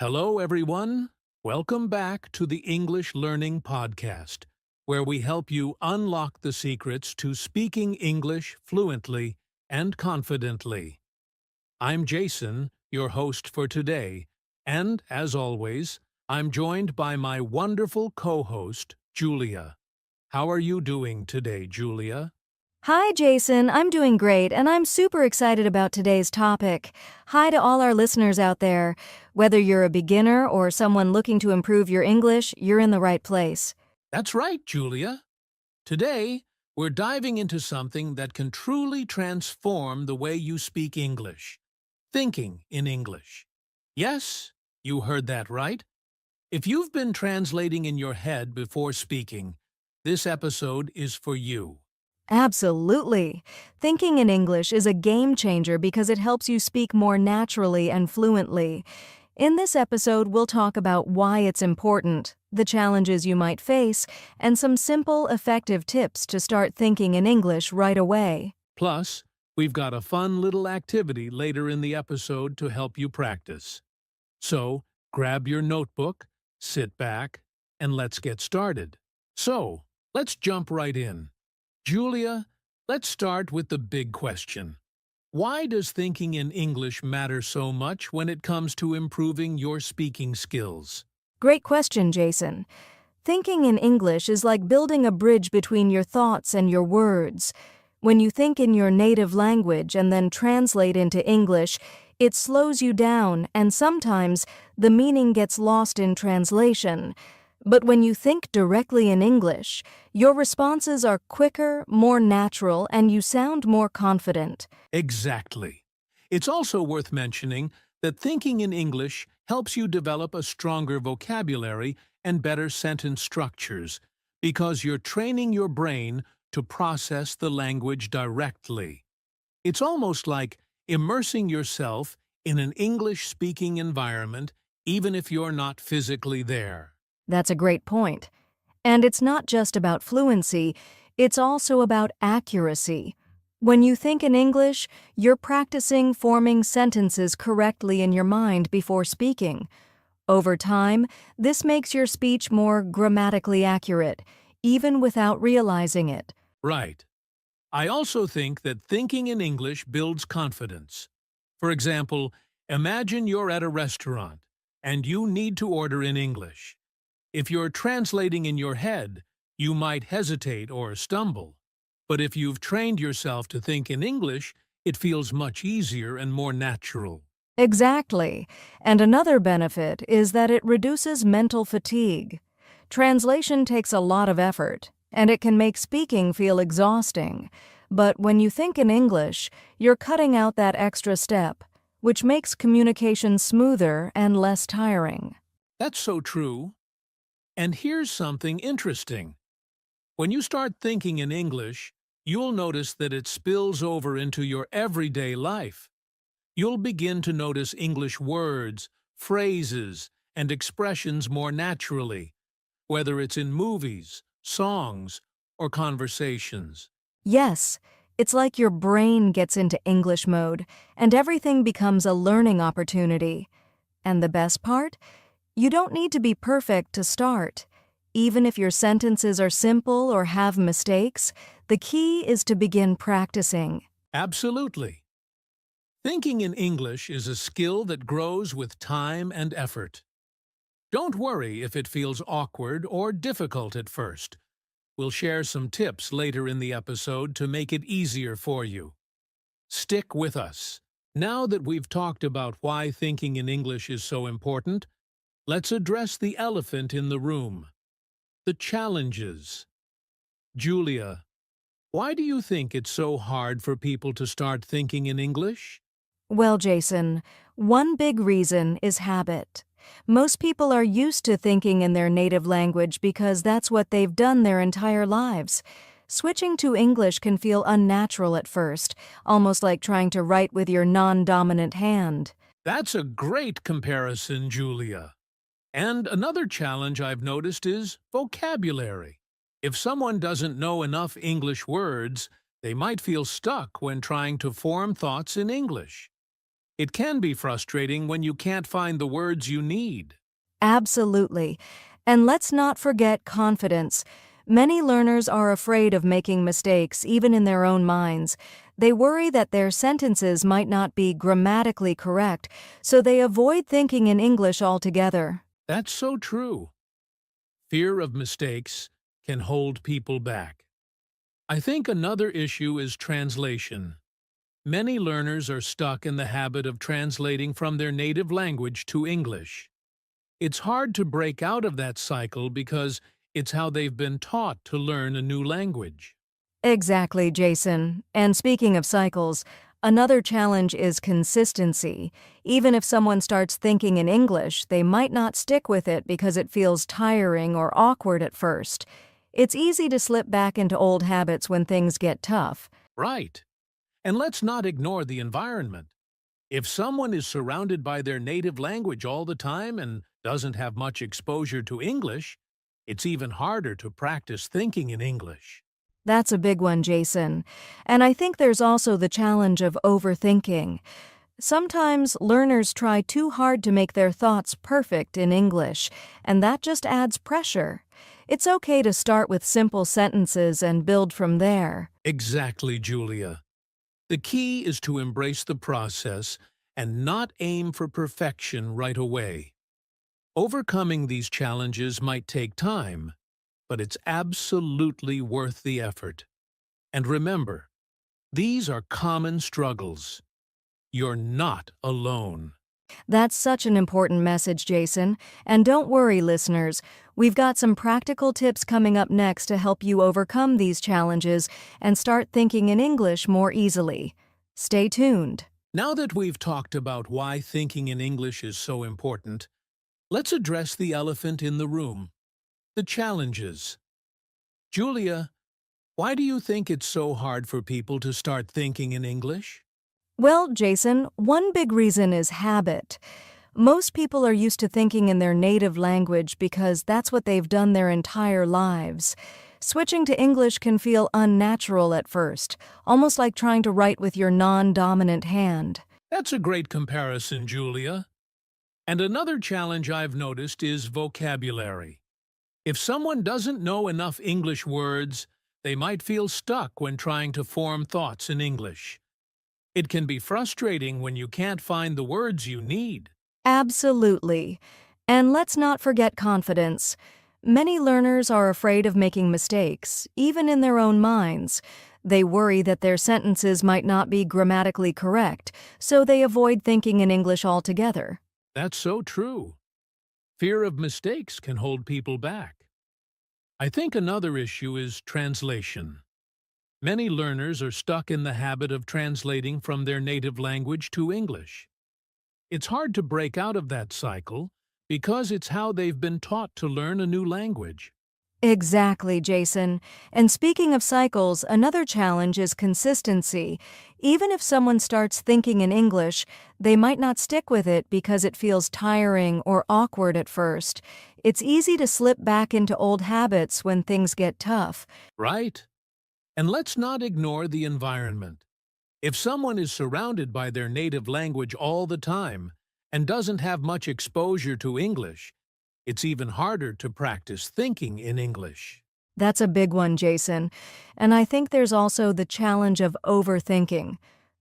Hello, everyone. Welcome back to the English Learning Podcast, where we help you unlock the secrets to speaking English fluently and confidently. I'm Jason, your host for today, and as always, I'm joined by my wonderful co-host, Julia. How are you doing today, Julia? Hi, Jason. I'm doing great, and I'm super excited about today's topic. Hi to all our listeners out there. Whether you're a beginner or someone looking to improve your English, you're in the right place. That's right, Julia. Today, we're diving into something that can truly transform the way you speak English. Thinking in English. Yes, you heard that right. If you've been translating in your head before speaking, this episode is for you. Absolutely. Thinking in English is a game changer because it helps you speak more naturally and fluently. In this episode, we'll talk about why it's important, the challenges you might face, and some simple, effective tips to start thinking in English right away. Plus, we've got a fun little activity later in the episode to help you practice. So, grab your notebook, sit back, and let's get started. So, let's jump right in. Julia, let's start with the big question. Why does thinking in English matter so much when it comes to improving your speaking skills? Great question, Jason. Thinking in English is like building a bridge between your thoughts and your words. When you think in your native language and then translate into English, it slows you down and sometimes the meaning gets lost in translation. But when you think directly in English, your responses are quicker, more natural, and you sound more confident. Exactly. It's also worth mentioning that thinking in English helps you develop a stronger vocabulary and better sentence structures because you're training your brain to process the language directly. It's almost like immersing yourself in an English-speaking environment even if you're not physically there. That's a great point. And it's not just about fluency, it's also about accuracy. When you think in English, you're practicing forming sentences correctly in your mind before speaking. Over time, this makes your speech more grammatically accurate, even without realizing it. Right. I also think that thinking in English builds confidence. For example, imagine you're at a restaurant and you need to order in English. If you're translating in your head, you might hesitate or stumble. But if you've trained yourself to think in English, it feels much easier and more natural. Exactly. And another benefit is that it reduces mental fatigue. Translation takes a lot of effort, and it can make speaking feel exhausting. But when you think in English, you're cutting out that extra step, which makes communication smoother and less tiring. That's so true. And here's something interesting. When you start thinking in English, you'll notice that it spills over into your everyday life. You'll begin to notice English words, phrases, and expressions more naturally, whether it's in movies, songs, or conversations. Yes, it's like your brain gets into English mode, and everything becomes a learning opportunity. And the best part? You don't need to be perfect to start. Even if your sentences are simple or have mistakes, the key is to begin practicing. Absolutely. Thinking in English is a skill that grows with time and effort. Don't worry if it feels awkward or difficult at first. We'll share some tips later in the episode to make it easier for you. Stick with us. Now that we've talked about why thinking in English is so important, let's address the elephant in the room. The challenges. Julia, why do you think it's so hard for people to start thinking in English? Well, Jason, one big reason is habit. Most people are used to thinking in their native language because that's what they've done their entire lives. Switching to English can feel unnatural at first, almost like trying to write with your non-dominant hand. That's a great comparison, Julia. And another challenge I've noticed is vocabulary. If someone doesn't know enough English words, they might feel stuck when trying to form thoughts in English. It can be frustrating when you can't find the words you need. Absolutely. And let's not forget confidence. Many learners are afraid of making mistakes, even in their own minds. They worry that their sentences might not be grammatically correct, so they avoid thinking in English altogether. That's so true. Fear of mistakes can hold people back. I think another issue is translation. Many learners are stuck in the habit of translating from their native language to English. It's hard to break out of that cycle because it's how they've been taught to learn a new language. Exactly, Jason. And speaking of cycles, another challenge is consistency. Even if someone starts thinking in English, they might not stick with it because it feels tiring or awkward at first. It's easy to slip back into old habits when things get tough. Right. And let's not ignore the environment. If someone is surrounded by their native language all the time and doesn't have much exposure to English, it's even harder to practice thinking in English. That's a big one, Jason. And I think there's also the challenge of overthinking. Sometimes learners try too hard to make their thoughts perfect in English, and that just adds pressure. It's okay to start with simple sentences and build from there. Exactly, Julia. The key is to embrace the process and not aim for perfection right away. Overcoming these challenges might take time, but it's absolutely worth the effort. And remember, these are common struggles. You're not alone. That's such an important message, Jason. And don't worry, listeners. We've got some practical tips coming up next to help you overcome these challenges and start thinking in English more easily. Stay tuned. Now that we've talked about why thinking in English is so important, let's address the elephant in the room, the challenges. Julia, why do you think it's so hard for people to start thinking in English? Well, Jason, one big reason is habit. Most people are used to thinking in their native language because that's what they've done their entire lives. Switching to English can feel unnatural at first, almost like trying to write with your non-dominant hand. That's a great comparison, Julia. And another challenge I've noticed is vocabulary. If someone doesn't know enough English words, they might feel stuck when trying to form thoughts in English. It can be frustrating when you can't find the words you need. Absolutely. And let's not forget confidence. Many learners are afraid of making mistakes, even in their own minds. They worry that their sentences might not be grammatically correct, so they avoid thinking in English altogether. That's so true. Fear of mistakes can hold people back. I think another issue is translation. Many learners are stuck in the habit of translating from their native language to English. It's hard to break out of that cycle because it's how they've been taught to learn a new language. Exactly, Jason. And speaking of cycles, another challenge is consistency. Even if someone starts thinking in English, they might not stick with it because it feels tiring or awkward at first. It's easy to slip back into old habits when things get tough. Right? And let's not ignore the environment. If someone is surrounded by their native language all the time and doesn't have much exposure to English, it's even harder to practice thinking in English. That's a big one, Jason. And I think there's also the challenge of overthinking.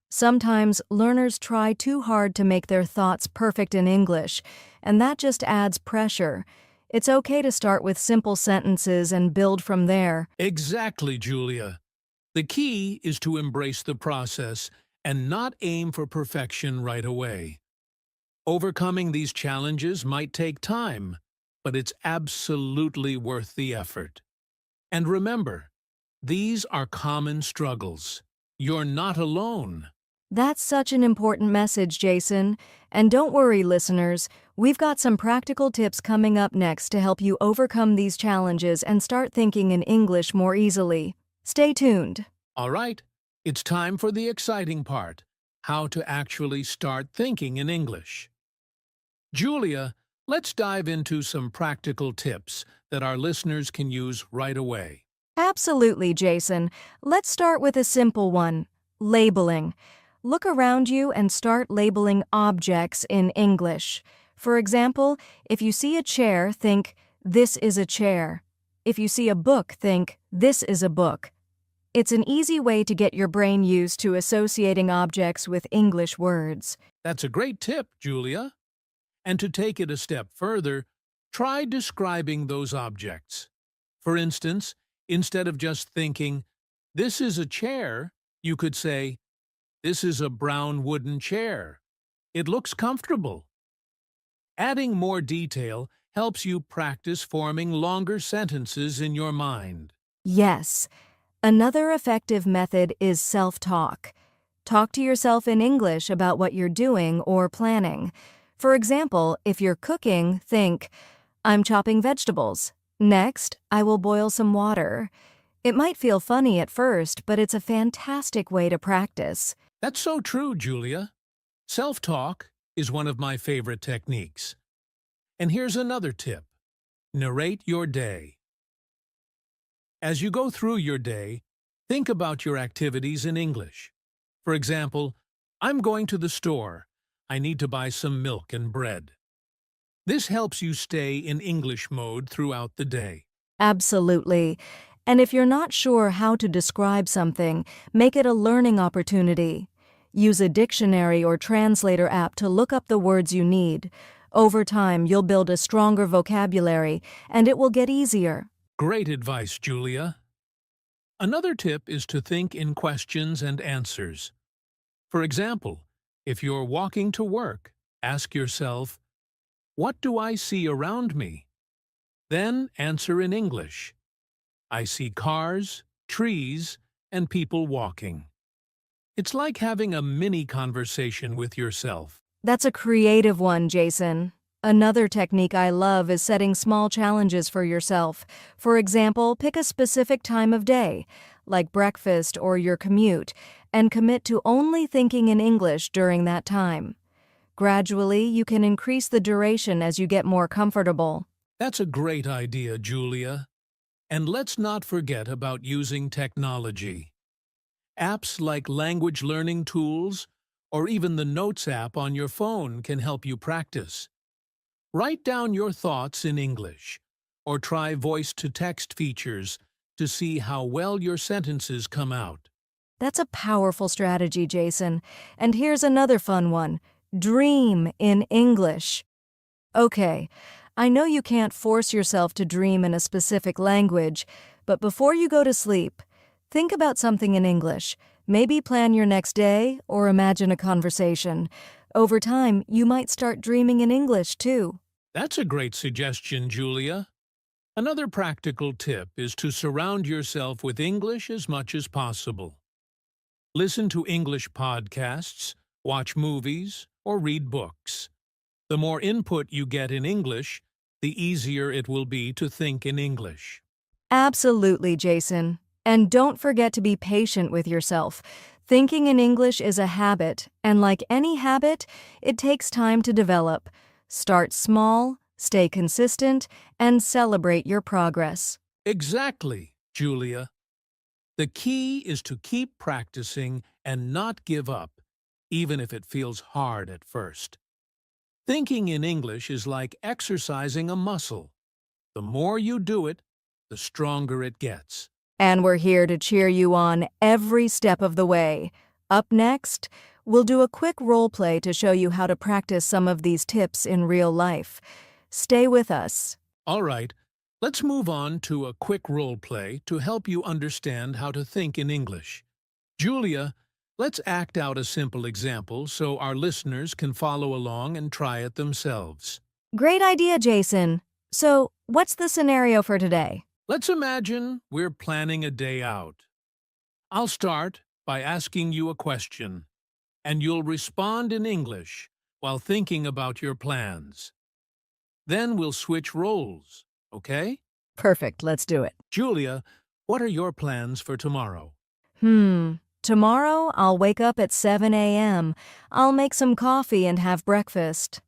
Sometimes learners try too hard to make their thoughts perfect in English, and that just adds pressure. It's okay to start with simple sentences and build from there. Exactly, Julia. The key is to embrace the process and not aim for perfection right away. Overcoming these challenges might take time, but it's absolutely worth the effort. And remember, these are common struggles. You're not alone. That's such an important message, Jason. And don't worry, listeners. We've got some practical tips coming up next to help you overcome these challenges and start thinking in English more easily. Stay tuned. All right, it's time for the exciting part, how to actually start thinking in English. Julia, let's dive into some practical tips that our listeners can use right away. Absolutely, Jason. Let's start with a simple one, labeling. Look around you and start labeling objects in English. For example, if you see a chair, think, "This is a chair." If you see a book, think, "This is a book." It's an easy way to get your brain used to associating objects with English words. That's a great tip, Julia. And to take it a step further, try describing those objects. For instance, instead of just thinking, "This is a chair," you could say, "This is a brown wooden chair. It looks comfortable." Adding more detail helps you practice forming longer sentences in your mind. Yes. Another effective method is self-talk. Talk to yourself in English about what you're doing or planning. For example, if you're cooking, think, "I'm chopping vegetables. Next, I will boil some water." It might feel funny at first, but it's a fantastic way to practice. That's so true, Julia. Self-talk is one of my favorite techniques. And here's another tip. Narrate your day. As you go through your day, think about your activities in English. For example, "I'm going to the store. I need to buy some milk and bread." This helps you stay in English mode throughout the day. Absolutely. And if you're not sure how to describe something, make it a learning opportunity. Use a dictionary or translator app to look up the words you need. Over time, you'll build a stronger vocabulary, and it will get easier. Great advice, Julia. Another tip is to think in questions and answers. For example, if you're walking to work, ask yourself, "What do I see around me?" Then answer in English. "I see cars, trees, and people walking." It's like having a mini conversation with yourself. That's a creative one, Jason. Another technique I love is setting small challenges for yourself. For example, pick a specific time of day, like breakfast or your commute, and commit to only thinking in English during that time. Gradually, you can increase the duration as you get more comfortable. That's a great idea, Julia. And let's not forget about using technology. Apps like language learning tools or even the Notes app on your phone can help you practice. Write down your thoughts in English, or try voice-to-text features to see how well your sentences come out. That's a powerful strategy, Jason. And here's another fun one. Dream in English. Okay, I know you can't force yourself to dream in a specific language, but before you go to sleep, think about something in English. Maybe plan your next day or imagine a conversation. Over time, you might start dreaming in English, too. That's a great suggestion, Julia. Another practical tip is to surround yourself with English as much as possible. Listen to English podcasts, watch movies, or read books. The more input you get in English, the easier it will be to think in English. Absolutely, Jason. And don't forget to be patient with yourself. Thinking in English is a habit, and like any habit, it takes time to develop. Start small, stay consistent, and celebrate your progress. Exactly, Julia. The key is to keep practicing and not give up, even if it feels hard at first. Thinking in English is like exercising a muscle. The more you do it, the stronger it gets. And we're here to cheer you on every step of the way. Up next, we'll do a quick role play to show you how to practice some of these tips in real life. Stay with us. All right, let's move on to a quick role play to help you understand how to think in English. Julia, let's act out a simple example so our listeners can follow along and try it themselves. Great idea, Jason. So, what's the scenario for today? Let's imagine we're planning a day out. I'll start by asking you a question, and you'll respond in English while thinking about your plans. Then we'll switch roles, okay? Perfect, let's do it. Julia, what are your plans for tomorrow? Tomorrow, I'll wake up at 7 a.m. I'll make some coffee and have breakfast.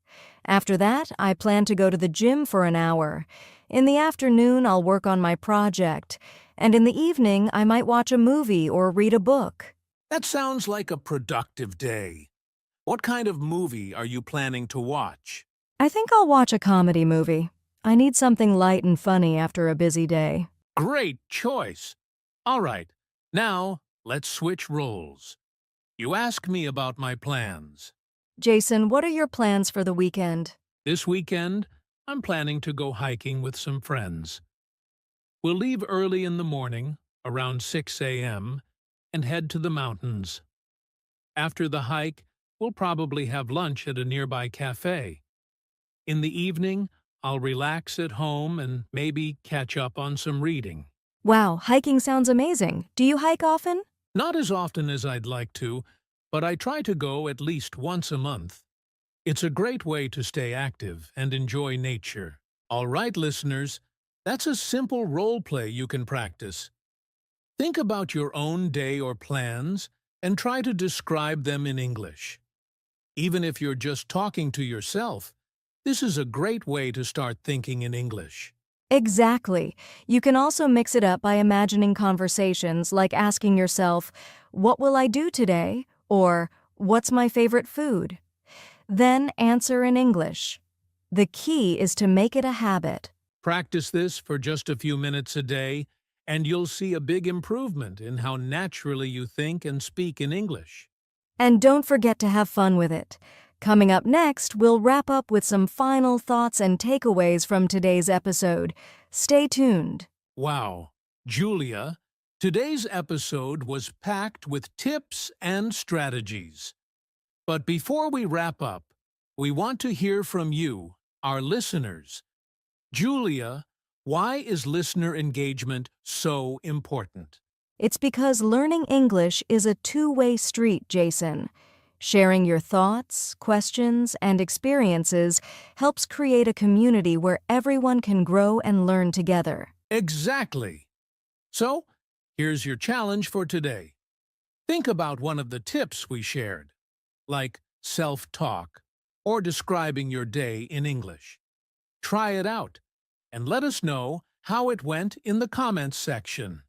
After that, I plan to go to the gym for an hour. In the afternoon, I'll work on my project. And in the evening, I might watch a movie or read a book. That sounds like a productive day. What kind of movie are you planning to watch? I think I'll watch a comedy movie. I need something light and funny after a busy day. Great choice. All right, now let's switch roles. You ask me about my plans. Jason, what are your plans for the weekend? This weekend, I'm planning to go hiking with some friends. We'll leave early in the morning, around 6 a.m., and head to the mountains. After the hike, we'll probably have lunch at a nearby cafe. In the evening, I'll relax at home and maybe catch up on some reading. Wow, hiking sounds amazing. Do you hike often? Not as often as I'd like to, but I try to go at least once a month. It's a great way to stay active and enjoy nature. All right, listeners, that's a simple role play you can practice. Think about your own day or plans and try to describe them in English. Even if you're just talking to yourself, this is a great way to start thinking in English. Exactly. You can also mix it up by imagining conversations like asking yourself, "What will I do today?" or "What's my favorite food?" Then answer in English. The key is to make it a habit. Practice this for just a few minutes a day, and you'll see a big improvement in how naturally you think and speak in English. And don't forget to have fun with it. Coming up next, we'll wrap up with some final thoughts and takeaways from today's episode. Stay tuned. Wow, Julia, today's episode was packed with tips and strategies. But before we wrap up, we want to hear from you, our listeners. Julia, why is listener engagement so important? It's because learning English is a two-way street, Jason. Sharing your thoughts, questions, and experiences helps create a community where everyone can grow and learn together. Exactly. So, here's your challenge for today. Think about one of the tips we shared, like self-talk or describing your day in English. Try it out and let us know how it went in the comments section.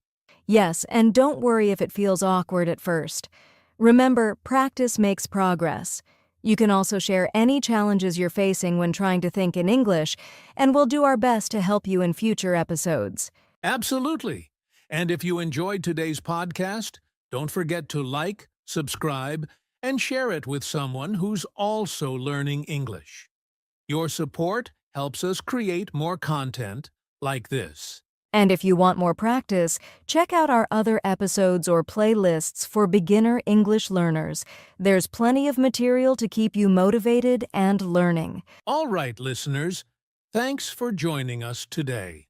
Yes, and don't worry if it feels awkward at first. Remember, practice makes progress. You can also share any challenges you're facing when trying to think in English, and we'll do our best to help you in future episodes. Absolutely. And if you enjoyed today's podcast, don't forget to like, subscribe, and share it with someone who's also learning English. Your support helps us create more content like this. And if you want more practice, check out our other episodes or playlists for beginner English learners. There's plenty of material to keep you motivated and learning. All right, listeners, thanks for joining us today.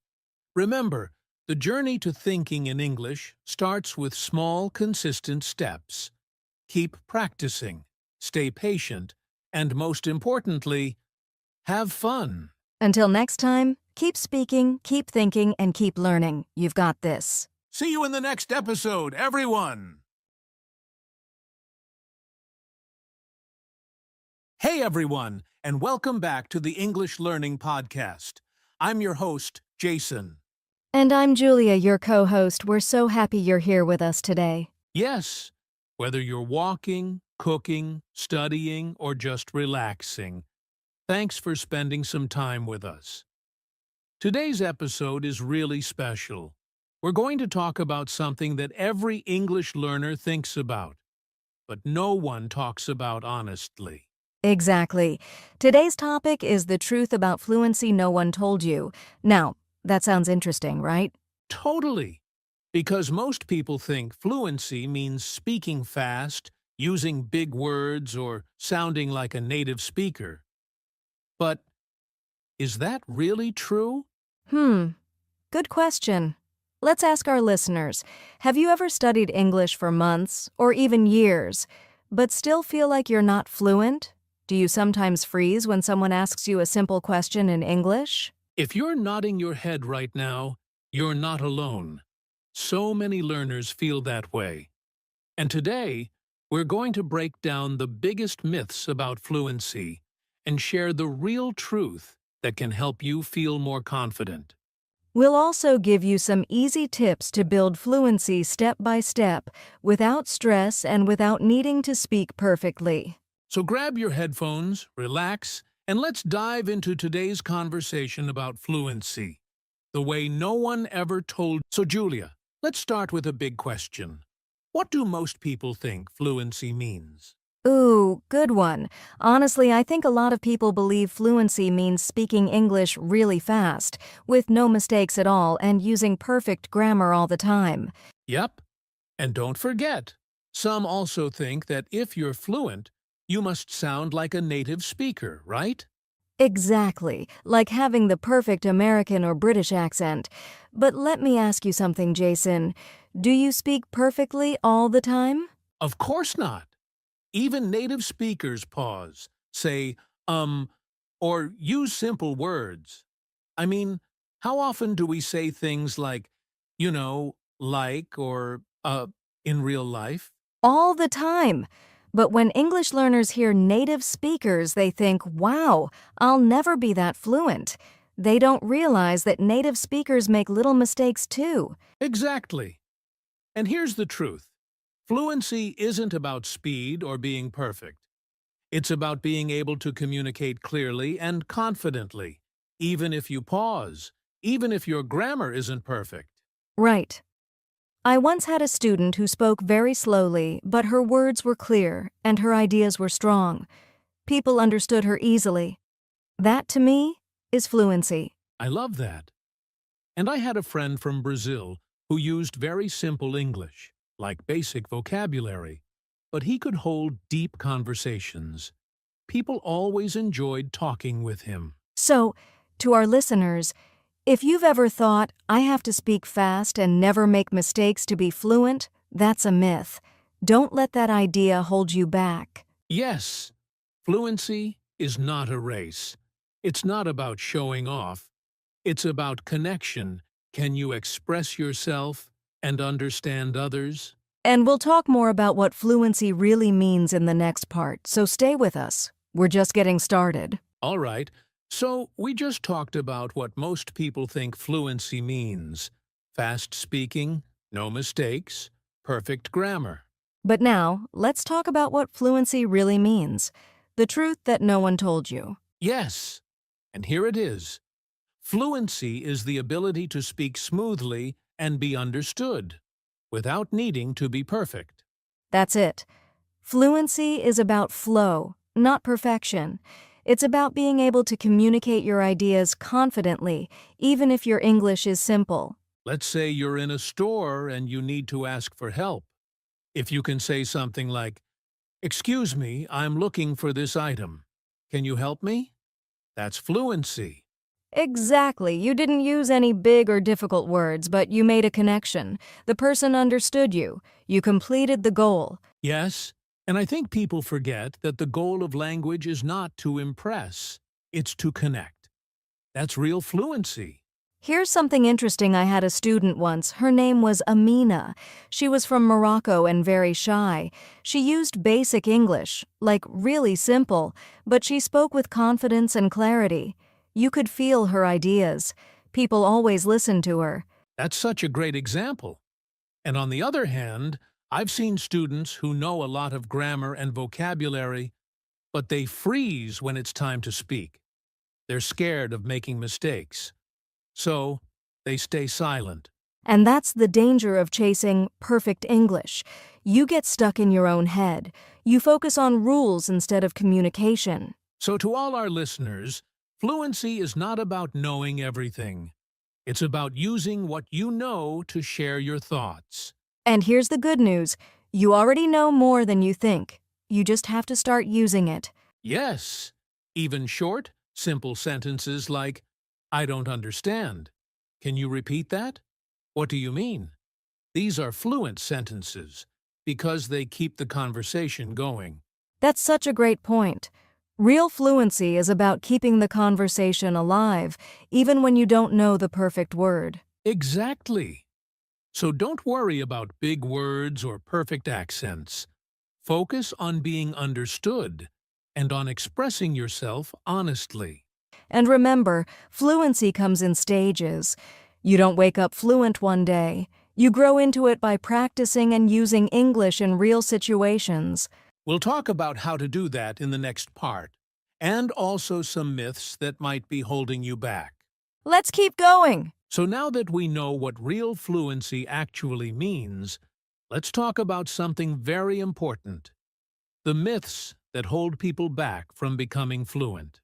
Remember, the journey to thinking in English starts with small, consistent steps. Keep practicing, stay patient, and most importantly, have fun. Until next time, keep speaking, keep thinking, and keep learning. You've got this. See you in the next episode, everyone! Hey, everyone, and welcome back to the English Learning Podcast. I'm your host, Jason. And I'm Julia, your co-host. We're so happy you're here with us today. Yes, whether you're walking, cooking, studying, or just relaxing, thanks for spending some time with us. Today's episode is really special. We're going to talk about something that every English learner thinks about, but no one talks about honestly. Exactly. Today's topic is the truth about fluency no one told you. Now, that sounds interesting, right? Totally. Because most people think fluency means speaking fast, using big words, or sounding like a native speaker. But is that really true? Good question. Let's ask our listeners. Have you ever studied English for months, or even years, but still feel like you're not fluent? Do you sometimes freeze when someone asks you a simple question in English? If you're nodding your head right now, you're not alone. So many learners feel that way. And today, we're going to break down the biggest myths about fluency and share the real truth that can help you feel more confident. We'll also give you some easy tips to build fluency step by step, without stress and without needing to speak perfectly. So grab your headphones, relax, and let's dive into today's conversation about fluency, the way no one ever told. So Julia, let's start with a big question. What do most people think fluency means? Ooh, good one. Honestly, I think a lot of people believe fluency means speaking English really fast, with no mistakes at all and using perfect grammar all the time. Yep. And don't forget, some also think that if you're fluent, you must sound like a native speaker, right? Exactly, like having the perfect American or British accent. But let me ask you something, Jason. Do you speak perfectly all the time? Of course not. Even native speakers pause, say, or use simple words. I mean, how often do we say things like, like, or, in real life? All the time. But when English learners hear native speakers, they think, wow, I'll never be that fluent. They don't realize that native speakers make little mistakes too. Exactly. And here's the truth. Fluency isn't about speed or being perfect. It's about being able to communicate clearly and confidently, even if you pause, even if your grammar isn't perfect. Right. I once had a student who spoke very slowly, but her words were clear and her ideas were strong. People understood her easily. That, to me, is fluency. I love that. And I had a friend from Brazil who used very simple English, like basic vocabulary, but he could hold deep conversations. People always enjoyed talking with him. So, to our listeners, if you've ever thought, I have to speak fast and never make mistakes to be fluent, that's a myth. Don't let that idea hold you back. Yes, fluency is not a race. It's not about showing off. It's about connection. Can you express yourself and understand others? And we'll talk more about what fluency really means in the next part, so stay with us. We're just getting started. All right, so we just talked about what most people think fluency means. Fast speaking, no mistakes, perfect grammar. But now, let's talk about what fluency really means. The truth that no one told you. Yes, and here it is. Fluency is the ability to speak smoothly and be understood, without needing to be perfect. That's it. Fluency is about flow, not perfection. It's about being able to communicate your ideas confidently, even if your English is simple. Let's say you're in a store and you need to ask for help. If you can say something like, "Excuse me, I'm looking for this item. Can you help me?" That's fluency. Exactly. You didn't use any big or difficult words, but you made a connection. The person understood you. You completed the goal. Yes, and I think people forget that the goal of language is not to impress, it's to connect. That's real fluency. Here's something interesting. I had a student once. Her name was Amina. She was from Morocco and very shy. She used basic English, like really simple, but she spoke with confidence and clarity. You could feel her ideas. People always listened to her. That's such a great example. And on the other hand, I've seen students who know a lot of grammar and vocabulary, but they freeze when it's time to speak. They're scared of making mistakes. So, they stay silent. And that's the danger of chasing perfect English. You get stuck in your own head. You focus on rules instead of communication. So to all our listeners, fluency is not about knowing everything. It's about using what you know to share your thoughts. And here's the good news. You already know more than you think. You just have to start using it. Yes, even short, simple sentences like, "I don't understand. Can you repeat that? What do you mean?" These are fluent sentences because they keep the conversation going. That's such a great point. Real fluency is about keeping the conversation alive, even when you don't know the perfect word. Exactly. So don't worry about big words or perfect accents. Focus on being understood and on expressing yourself honestly. And remember, fluency comes in stages. You don't wake up fluent one day. You grow into it by practicing and using English in real situations. We'll talk about how to do that in the next part, and also some myths that might be holding you back. Let's keep going. So now that we know what real fluency actually means, let's talk about something very important: the myths that hold people back from becoming fluent.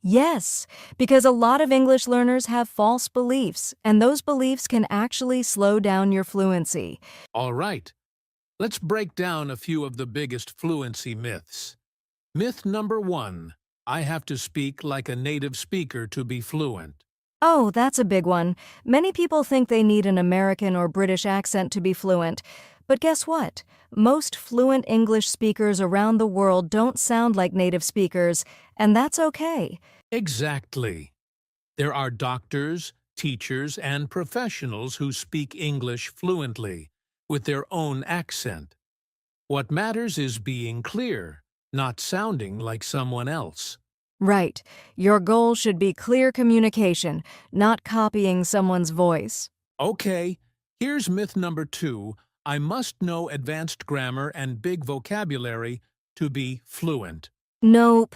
Yes, because a lot of English learners have false beliefs, and those beliefs can actually slow down your fluency. All right, let's break down a few of the biggest fluency myths. Myth number 1: I have to speak like a native speaker to be fluent. Oh, that's a big one. Many people think they need an American or British accent to be fluent. But guess what? Most fluent English speakers around the world don't sound like native speakers, and that's okay. Exactly. There are doctors, teachers, and professionals who speak English fluently, with their own accent. What matters is being clear, not sounding like someone else. Right. Your goal should be clear communication, not copying someone's voice. Okay, here's myth number 2: I must know advanced grammar and big vocabulary to be fluent. Nope.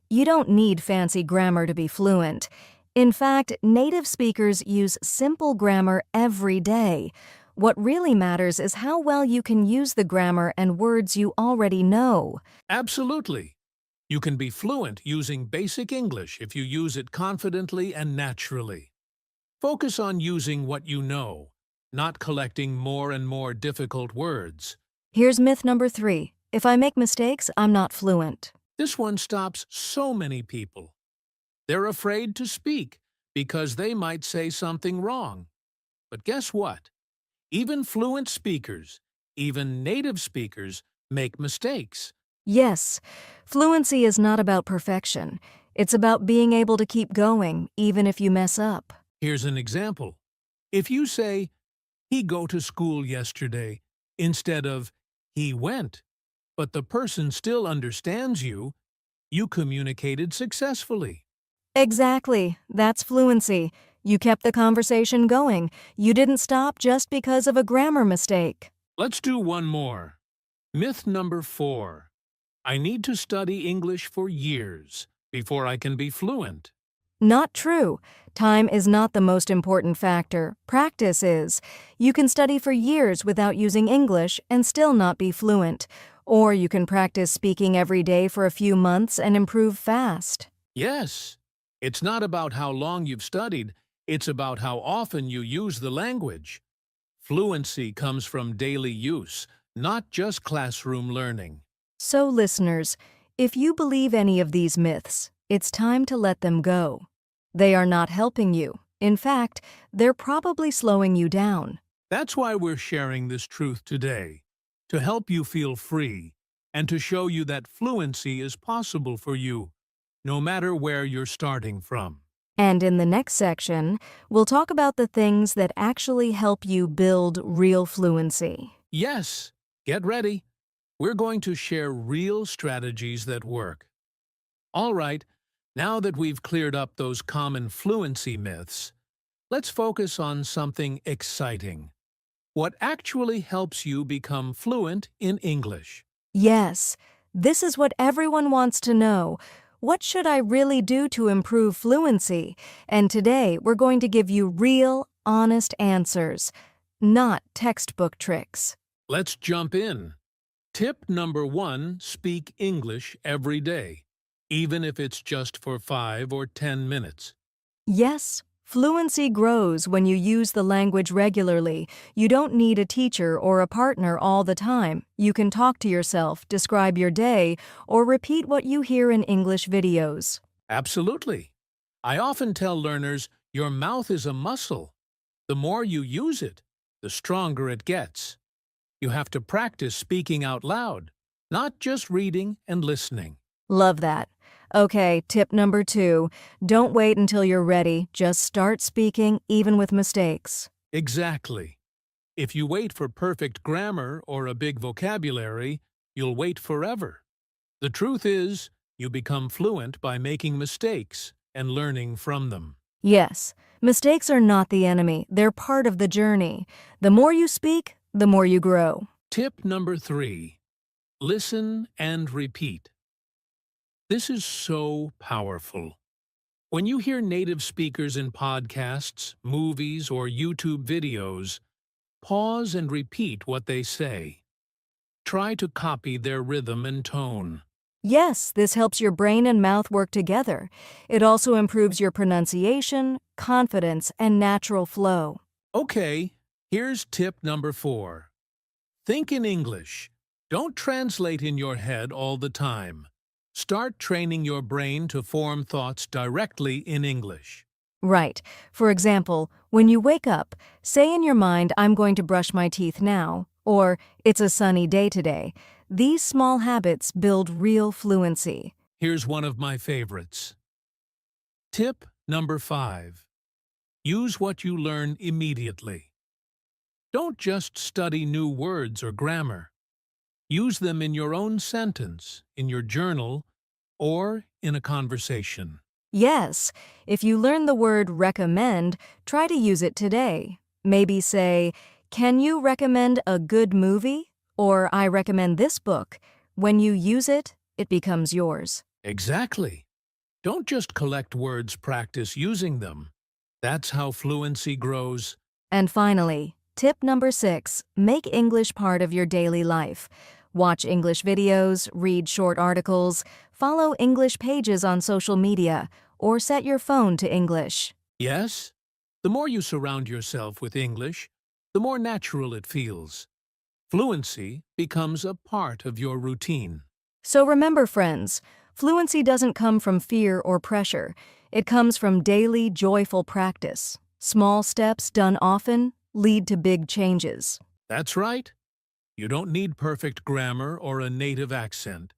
You don't need fancy grammar to be fluent. In fact, native speakers use simple grammar every day. What really matters is how well you can use the grammar and words you already know. Absolutely. You can be fluent using basic English if you use it confidently and naturally. Focus on using what you know, not collecting more and more difficult words. Here's myth number 3. If I make mistakes, I'm not fluent. This one stops so many people. They're afraid to speak because they might say something wrong. But guess what? Even fluent speakers, even native speakers, make mistakes. Yes, fluency is not about perfection. It's about being able to keep going, even if you mess up. Here's an example. If you say, "He go to school yesterday," instead of "he went," but the person still understands you, you communicated successfully. Exactly. That's fluency. You kept the conversation going. You didn't stop just because of a grammar mistake. Let's do one more. Myth number 4: I need to study English for years before I can be fluent. Not true. Time is not the most important factor. Practice is. You can study for years without using English and still not be fluent. Or you can practice speaking every day for a few months and improve fast. Yes, it's not about how long you've studied, it's about how often you use the language. Fluency comes from daily use, not just classroom learning. So, listeners, if you believe any of these myths, it's time to let them go. They are not helping you. In fact, they're probably slowing you down. That's why we're sharing this truth today, to help you feel free and to show you that fluency is possible for you, no matter where you're starting from. And in the next section, we'll talk about the things that actually help you build real fluency. Yes, get ready. We're going to share real strategies that work. All right, now that we've cleared up those common fluency myths, let's focus on something exciting. What actually helps you become fluent in English? Yes, this is what everyone wants to know. What should I really do to improve fluency? And today, we're going to give you real, honest answers, not textbook tricks. Let's jump in. Tip number 1: speak English every day, even if it's just for 5 or 10 minutes. Yes, fluency grows when you use the language regularly. You don't need a teacher or a partner all the time. You can talk to yourself, describe your day, or repeat what you hear in English videos. Absolutely. I often tell learners, your mouth is a muscle. The more you use it, the stronger it gets. You have to practice speaking out loud, not just reading and listening. Love that. Okay, tip number 2. Don't wait until you're ready. Just start speaking, even with mistakes. Exactly. If you wait for perfect grammar or a big vocabulary, you'll wait forever. The truth is, you become fluent by making mistakes and learning from them. Yes, Mistakes are not the enemy, they're part of the journey. The more you speak, the more you grow. Tip number 3. Listen and repeat. This is so powerful. When you hear native speakers in podcasts, movies, or YouTube videos, pause and repeat what they say. Try to copy their rhythm and tone. Yes, this helps your brain and mouth work together. It also improves your pronunciation, confidence, and natural flow. Okay, here's tip number 4. Think in English. Don't translate in your head all the time. Start training your brain to form thoughts directly in English. Right. For example, when you wake up, say in your mind, I'm going to brush my teeth now, or it's a sunny day today. These small habits build real fluency. Here's one of my favorites. Tip number 5. Use what you learn immediately. Don't just study new words or grammar. Use them in your own sentence, in your journal, or in a conversation. Yes, if you learn the word recommend, try to use it today. Maybe say, can you recommend a good movie? Or I recommend this book. When you use it, it becomes yours. Exactly. Don't just collect words, practice using them. That's how fluency grows. And finally, tip number 6, make English part of your daily life. Watch English videos, read short articles, follow English pages on social media, or set your phone to English. Yes? The more you surround yourself with English, the more natural it feels. Fluency becomes a part of your routine. So remember, friends, fluency doesn't come from fear or pressure. It comes from daily, joyful practice. Small steps done often lead to big changes. That's right. You don't need perfect grammar or a native accent.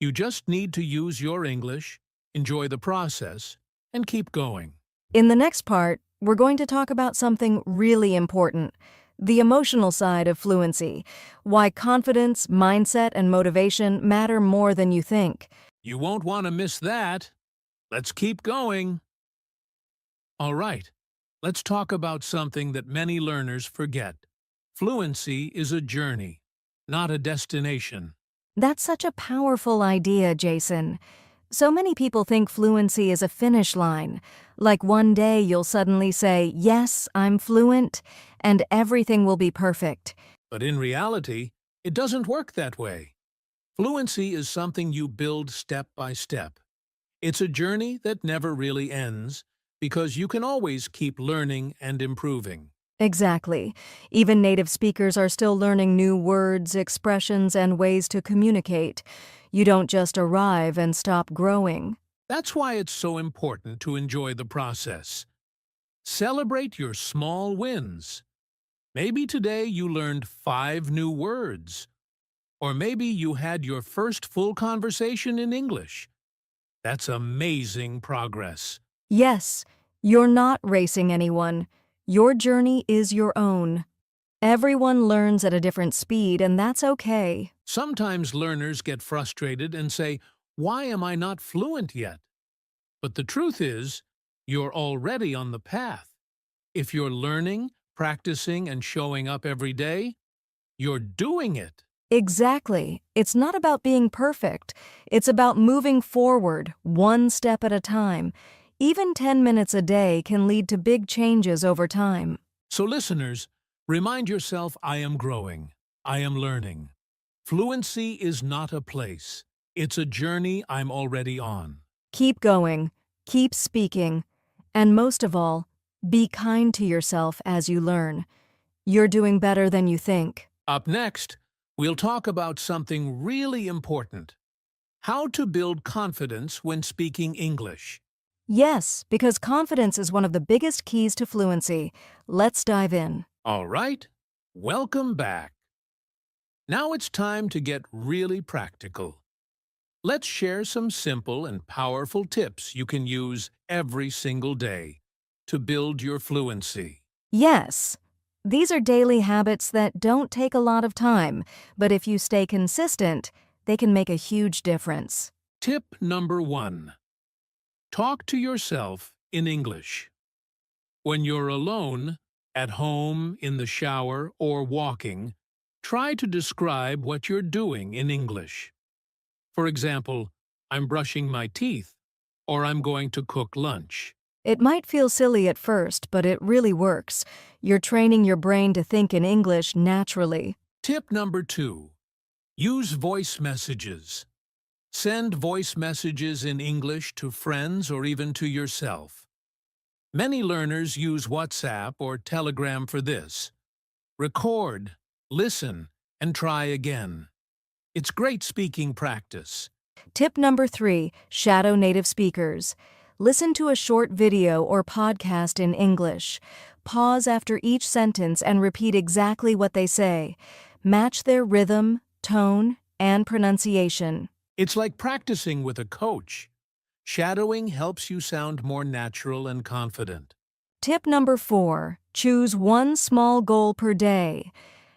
You just need to use your English, enjoy the process, and keep going. In the next part, we're going to talk about something really important, the emotional side of fluency, why confidence, mindset, and motivation matter more than you think. You won't want to miss that. Let's keep going. All right, let's talk about something that many learners forget. Fluency is a journey, not a destination. That's such a powerful idea, Jason. So many people think fluency is a finish line. Like one day you'll suddenly say, yes, I'm fluent, and everything will be perfect. But in reality, it doesn't work that way. Fluency is something you build step by step. It's a journey that never really ends because you can always keep learning and improving. Exactly. Even native speakers are still learning new words, expressions, and ways to communicate. You don't just arrive and stop growing. That's why it's so important to enjoy the process. Celebrate your small wins. Maybe today you learned 5 new words. Or maybe you had your first full conversation in English. That's amazing progress. Yes, you're not racing anyone. Your journey is your own. Everyone learns at a different speed, and that's okay. Sometimes learners get frustrated and say, "Why am I not fluent yet?" But the truth is, you're already on the path. If you're learning, practicing, and showing up every day, you're doing it. Exactly. It's not about being perfect. It's about moving forward, one step at a time. Even 10 minutes a day can lead to big changes over time. So listeners, remind yourself, I am growing. I am learning. Fluency is not a place. It's a journey I'm already on. Keep going, keep speaking, and most of all, be kind to yourself as you learn. You're doing better than you think. Up next, we'll talk about something really important. How to build confidence when speaking English. Yes, because confidence is one of the biggest keys to fluency. Let's dive in. All right, welcome back. Now it's time to get really practical. Let's share some simple and powerful tips you can use every single day to build your fluency. Yes, these are daily habits that don't take a lot of time, but if you stay consistent, they can make a huge difference. Tip number 1. Talk to yourself in English. When you're alone, at home, in the shower, or walking, try to describe what you're doing in English. For example, I'm brushing my teeth, or I'm going to cook lunch. It might feel silly at first, but it really works. You're training your brain to think in English naturally. Tip number 2. Use voice messages. Send voice messages in English to friends or even to yourself. Many learners use WhatsApp or Telegram for this. Record, listen, and try again. It's great speaking practice. Tip number 3, shadow native speakers. Listen to a short video or podcast in English. Pause after each sentence and repeat exactly what they say. Match their rhythm, tone, and pronunciation. It's like practicing with a coach. Shadowing helps you sound more natural and confident. Tip number 4, choose one small goal per day.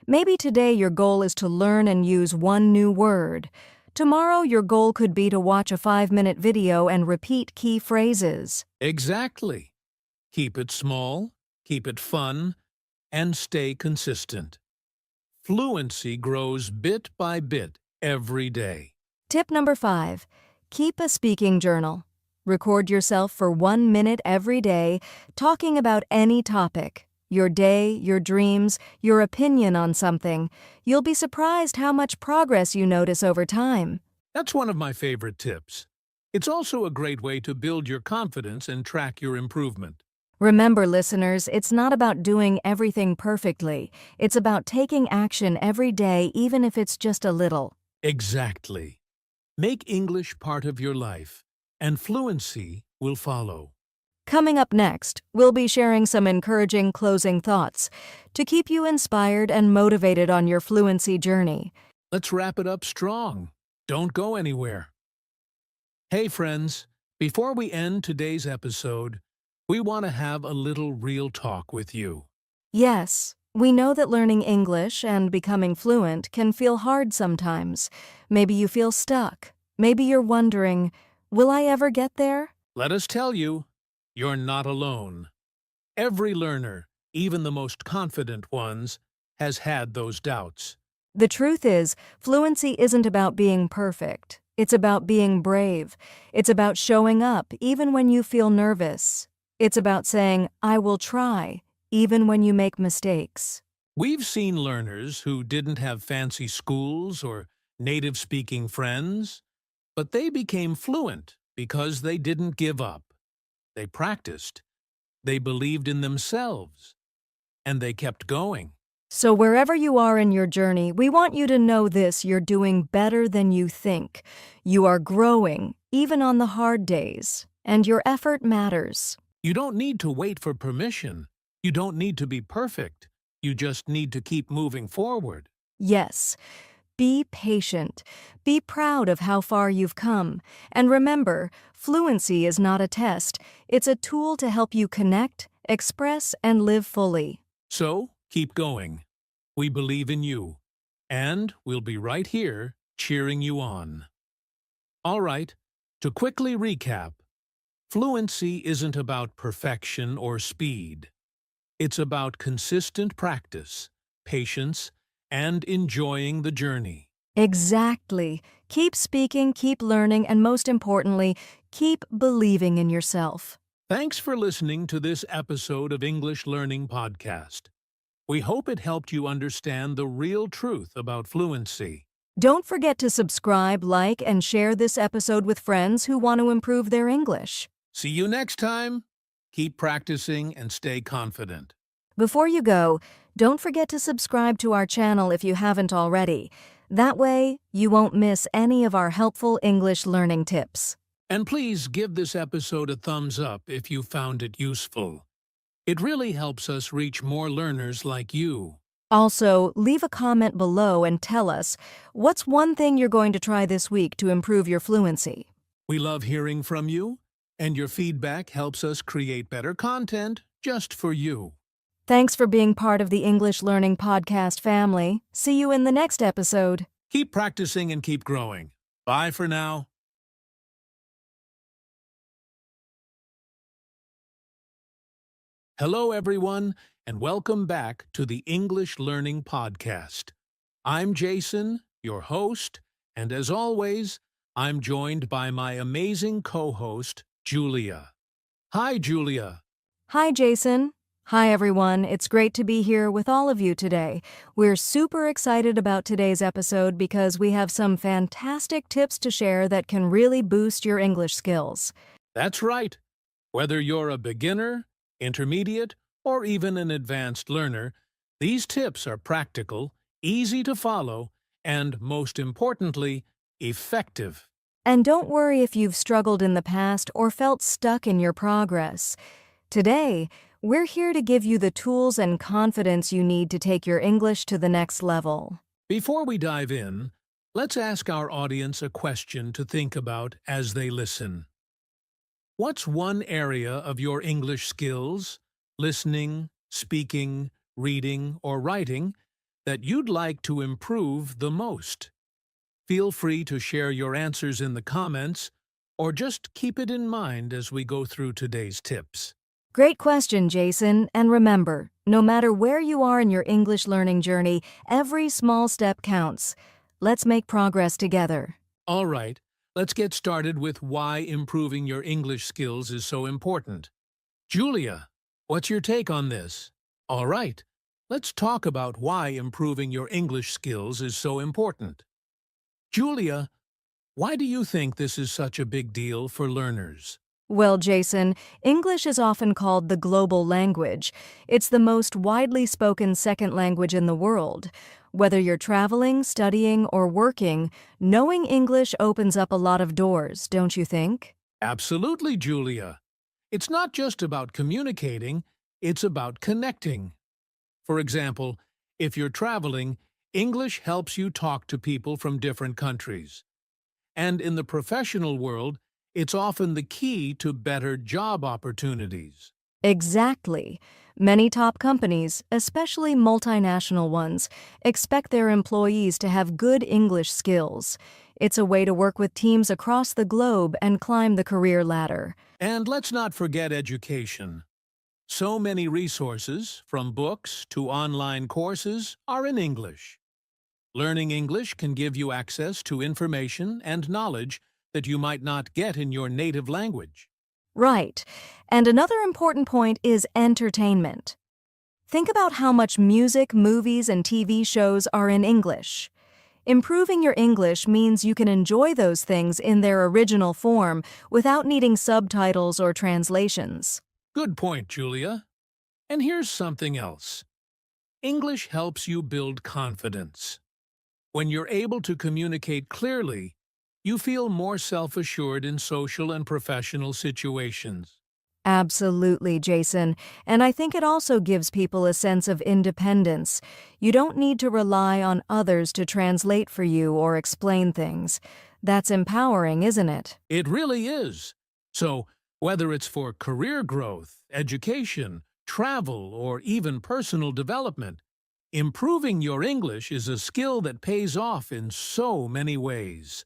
Maybe today your goal is to learn and use one new word. Tomorrow your goal could be to watch a 5-minute video and repeat key phrases. Exactly. Keep it small, keep it fun, and stay consistent. Fluency grows bit by bit every day. Tip number 5, keep a speaking journal. Record yourself for 1 minute every day, talking about any topic. Your day, your dreams, your opinion on something. You'll be surprised how much progress you notice over time. That's one of my favorite tips. It's also a great way to build your confidence and track your improvement. Remember, listeners, it's not about doing everything perfectly. It's about taking action every day, even if it's just a little. Exactly. Make English part of your life, and fluency will follow. Coming up next, we'll be sharing some encouraging closing thoughts to keep you inspired and motivated on your fluency journey. Let's wrap it up strong. Don't go anywhere. Hey friends, before we end today's episode, we want to have a little real talk with you. Yes, we know that learning English and becoming fluent can feel hard sometimes. Maybe you feel stuck. Maybe you're wondering, will I ever get there? Let us tell you, you're not alone. Every learner, even the most confident ones, has had those doubts. The truth is, fluency isn't about being perfect. It's about being brave. It's about showing up even when you feel nervous. It's about saying, I will try, even when you make mistakes. We've seen learners who didn't have fancy schools or native-speaking friends, but they became fluent because they didn't give up. They practiced, they believed in themselves, and they kept going. So wherever you are in your journey, we want you to know this: you're doing better than you think. You are growing, even on the hard days, and your effort matters. You don't need to wait for permission. You don't need to be perfect. You just need to keep moving forward. Yes, be patient. Be proud of how far you've come. And remember, fluency is not a test. It's a tool to help you connect, express, and live fully. So, keep going. We believe in you, and we'll be right here cheering you on. All right, to quickly recap, fluency isn't about perfection or speed. It's about consistent practice, patience, and enjoying the journey. Exactly. Keep speaking, keep learning, and most importantly, keep believing in yourself. Thanks for listening to this episode of English Learning Podcast. We hope it helped you understand the real truth about fluency. Don't forget to subscribe, like, and share this episode with friends who want to improve their English. See you next time. Keep practicing and stay confident. Before you go, don't forget to subscribe to our channel if you haven't already. That way, you won't miss any of our helpful English learning tips. And please give this episode a thumbs up if you found it useful. It really helps us reach more learners like you. Also, leave a comment below and tell us, what's one thing you're going to try this week to improve your fluency? We love hearing from you, and your feedback helps us create better content just for you. Thanks for being part of the English Learning Podcast family. See you in the next episode. Keep practicing and keep growing. Bye for now. Hello, everyone, and welcome back to the English Learning Podcast. I'm Jason, your host, and as always, I'm joined by my amazing co-host, Julia. Hi, Julia. Hi, Jason. Hi, everyone. It's great to be here with all of you today. We're super excited about today's episode because we have some fantastic tips to share that can really boost your English skills. That's right. Whether you're a beginner, intermediate, or even an advanced learner, these tips are practical, easy to follow, and, most importantly, effective. And don't worry if you've struggled in the past or felt stuck in your progress. Today, we're here to give you the tools and confidence you need to take your English to the next level. Before we dive in, let's ask our audience a question to think about as they listen. What's one area of your English skills, listening, speaking, reading, or writing, that you'd like to improve the most? Feel free to share your answers in the comments, or just keep it in mind as we go through today's tips. Great question, Jason. And remember, no matter where you are in your English learning journey, every small step counts. Let's make progress together. All right, let's get started with why improving your English skills is so important. Julia, what's your take on this? All right, let's talk about why improving your English skills is so important. Julia, why do you think this is such a big deal for learners? Well, Jason, English is often called the global language. It's the most widely spoken second language in the world. Whether you're traveling, studying, or working, knowing English opens up a lot of doors, don't you think? Absolutely, Julia. It's not just about communicating, it's about connecting. For example, if you're traveling, English helps you talk to people from different countries. And in the professional world, it's often the key to better job opportunities. Exactly. Many top companies, especially multinational ones, expect their employees to have good English skills. It's a way to work with teams across the globe and climb the career ladder. And let's not forget education. So many resources, from books to online courses, are in English. Learning English can give you access to information and knowledge that you might not get in your native language. Right. And another important point is entertainment. Think about how much music, movies, and TV shows are in English. Improving your English means you can enjoy those things in their original form without needing subtitles or translations. Good point, Julia. And here's something else. English helps you build confidence. When you're able to communicate clearly, you feel more self-assured in social and professional situations. Absolutely, Jason. And I think it also gives people a sense of independence. You don't need to rely on others to translate for you or explain things. That's empowering, isn't it? It really is. So, whether it's for career growth, education, travel, or even personal development, improving your English is a skill that pays off in so many ways.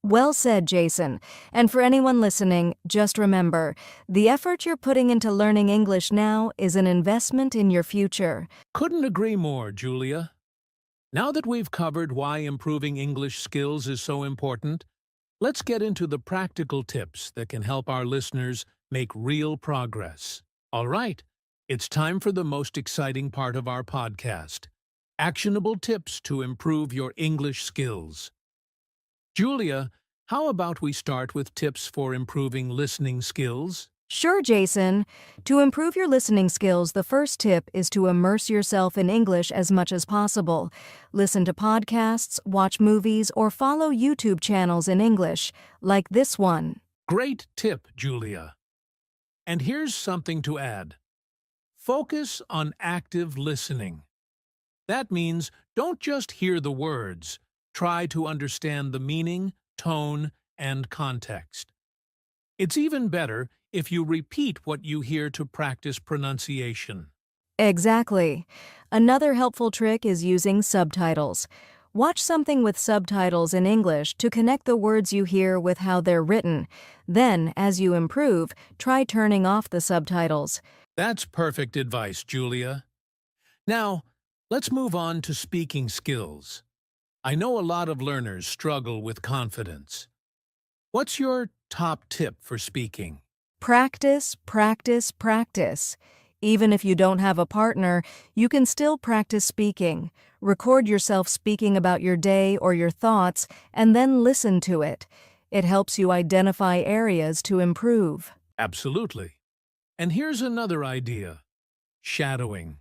Well said, Jason. And for anyone listening, just remember, the effort you're putting into learning English now is an investment in your future. Couldn't agree more, Julia. Now that we've covered why improving English skills is so important, let's get into the practical tips that can help our listeners make real progress. All right, it's time for the most exciting part of our podcast: actionable tips to improve your English skills. Julia, how about we start with tips for improving listening skills? Sure, Jason. To improve your listening skills, the first tip is to immerse yourself in English as much as possible. Listen to podcasts, watch movies, or follow YouTube channels in English, like this one. Great tip, Julia. And here's something to add. Focus on active listening. That means don't just hear the words. Try to understand the meaning, tone, and context. It's even better if you repeat what you hear to practice pronunciation. Exactly. Another helpful trick is using subtitles. Watch something with subtitles in English to connect the words you hear with how they're written. Then, as you improve, try turning off the subtitles. That's perfect advice, Julia. Now, let's move on to speaking skills. I know a lot of learners struggle with confidence. What's your top tip for speaking? Practice, practice, practice. Even if you don't have a partner, you can still practice speaking. Record yourself speaking about your day or your thoughts, and then listen to it. It helps you identify areas to improve. Absolutely. And here's another idea: shadowing.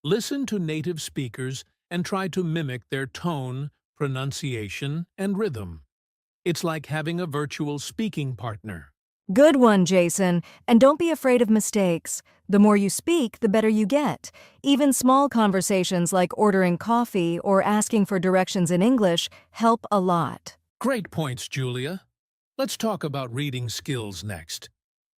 Listen to native speakers and try to mimic their tone, pronunciation, and rhythm. It's like having a virtual speaking partner. Good one, Jason. And don't be afraid of mistakes. The more you speak, the better you get. Even small conversations like ordering coffee or asking for directions in English help a lot. Great points, Julia. Let's talk about reading skills next.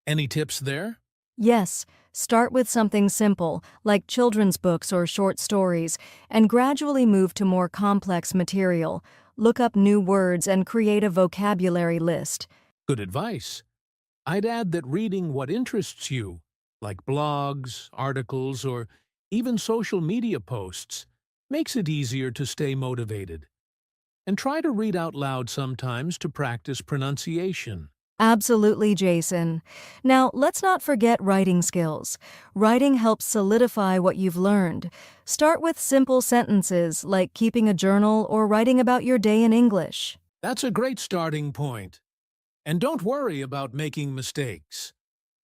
Any tips there? Yes, start with something simple, like children's books or short stories, and gradually move to more complex material. Look up new words and create a vocabulary list. Good advice. I'd add that reading what interests you, like blogs, articles, or even social media posts, makes it easier to stay motivated. And try to read out loud sometimes to practice pronunciation. Absolutely, Jason. Now, let's not forget writing skills. Writing helps solidify what you've learned. Start with simple sentences like keeping a journal or writing about your day in English. That's a great starting point. And don't worry about making mistakes.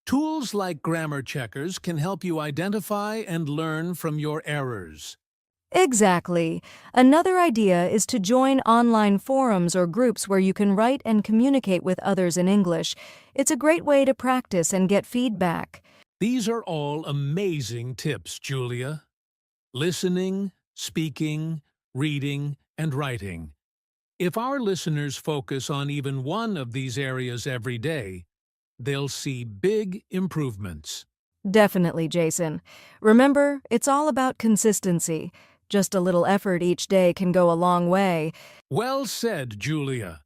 Tools like grammar checkers can help you identify and learn from your errors. Exactly. Another idea is to join online forums or groups where you can write and communicate with others in English. It's a great way to practice and get feedback. These are all amazing tips, Julia. Listening, speaking, reading, and writing. If our listeners focus on even one of these areas every day, they'll see big improvements. Definitely, Jason. Remember, it's all about consistency. Just a little effort each day can go a long way. Well said, Julia.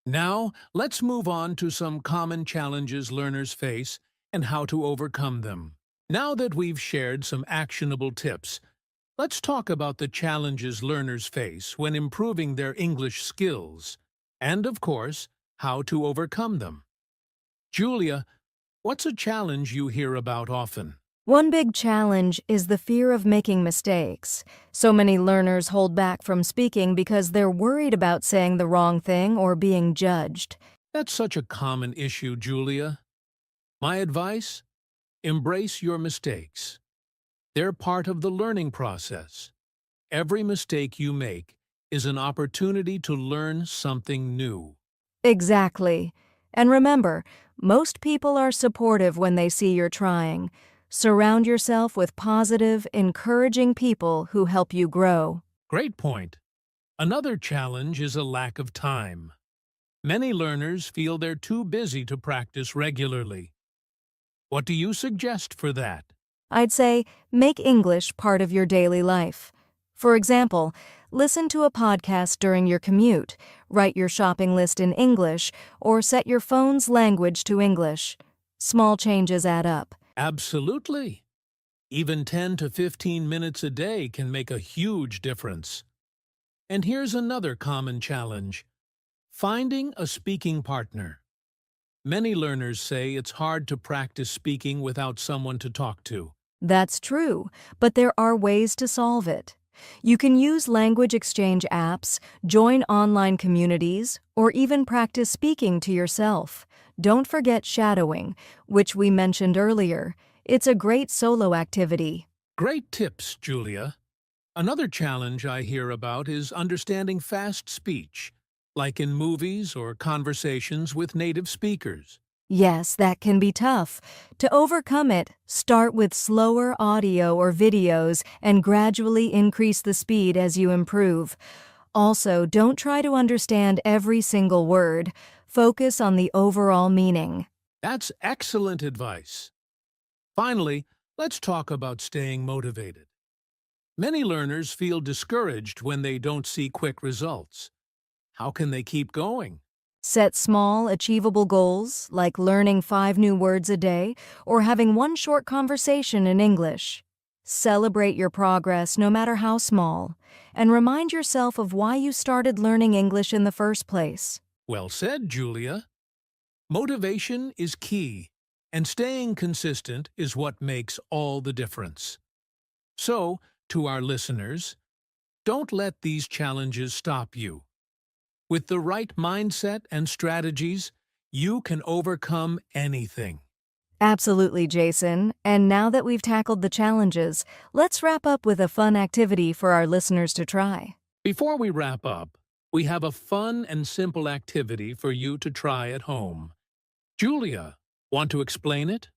Now, let's move on to some common challenges learners face and how to overcome them. Now that we've shared some actionable tips, let's talk about the challenges learners face when improving their English skills, and, of course, how to overcome them. Julia, what's a challenge you hear about often? One big challenge is the fear of making mistakes. So many learners hold back from speaking because they're worried about saying the wrong thing or being judged. That's such a common issue, Julia. My advice? Embrace your mistakes. They're part of the learning process. Every mistake you make is an opportunity to learn something new. Exactly. And remember, most people are supportive when they see you're trying. Surround yourself with positive, encouraging people who help you grow. Great point. Another challenge is a lack of time. Many learners feel they're too busy to practice regularly. What do you suggest for that? I'd say make English part of your daily life. For example, listen to a podcast during your commute, write your shopping list in English, or set your phone's language to English. Small changes add up. Absolutely. Even 10 to 15 minutes a day can make a huge difference. And here's another common challenge: finding a speaking partner. Many learners say it's hard to practice speaking without someone to talk to. That's true, but there are ways to solve it. You can use language exchange apps, join online communities, or even practice speaking to yourself. Don't forget shadowing, which we mentioned earlier. It's a great solo activity. Great tips, Julia. Another challenge I hear about is understanding fast speech, like in movies or conversations with native speakers. Yes, that can be tough. To overcome it, start with slower audio or videos and gradually increase the speed as you improve. Also, don't try to understand every single word. Focus on the overall meaning. That's excellent advice. Finally, let's talk about staying motivated. Many learners feel discouraged when they don't see quick results. How can they keep going? Set small, achievable goals, like learning 5 new words a day or having one short conversation in English. Celebrate your progress, no matter how small, and remind yourself of why you started learning English in the first place. Well said, Julia. Motivation is key, and staying consistent is what makes all the difference. So, to our listeners, don't let these challenges stop you. With the right mindset and strategies, you can overcome anything. Absolutely, Jason. And now that we've tackled the challenges, let's wrap up with a fun activity for our listeners to try. Before we wrap up, we have a fun and simple activity for you to try at home. Julia, want to explain it?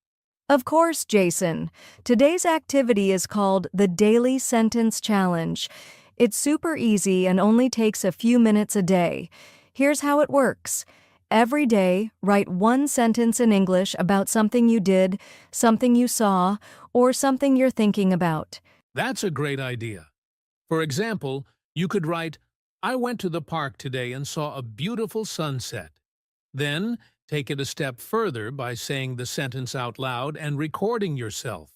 Of course, Jason. Today's activity is called the Daily Sentence Challenge. It's super easy and only takes a few minutes a day. Here's how it works. Every day, write one sentence in English about something you did, something you saw, or something you're thinking about. That's a great idea. For example, you could write, I went to the park today and saw a beautiful sunset. Then, take it a step further by saying the sentence out loud and recording yourself.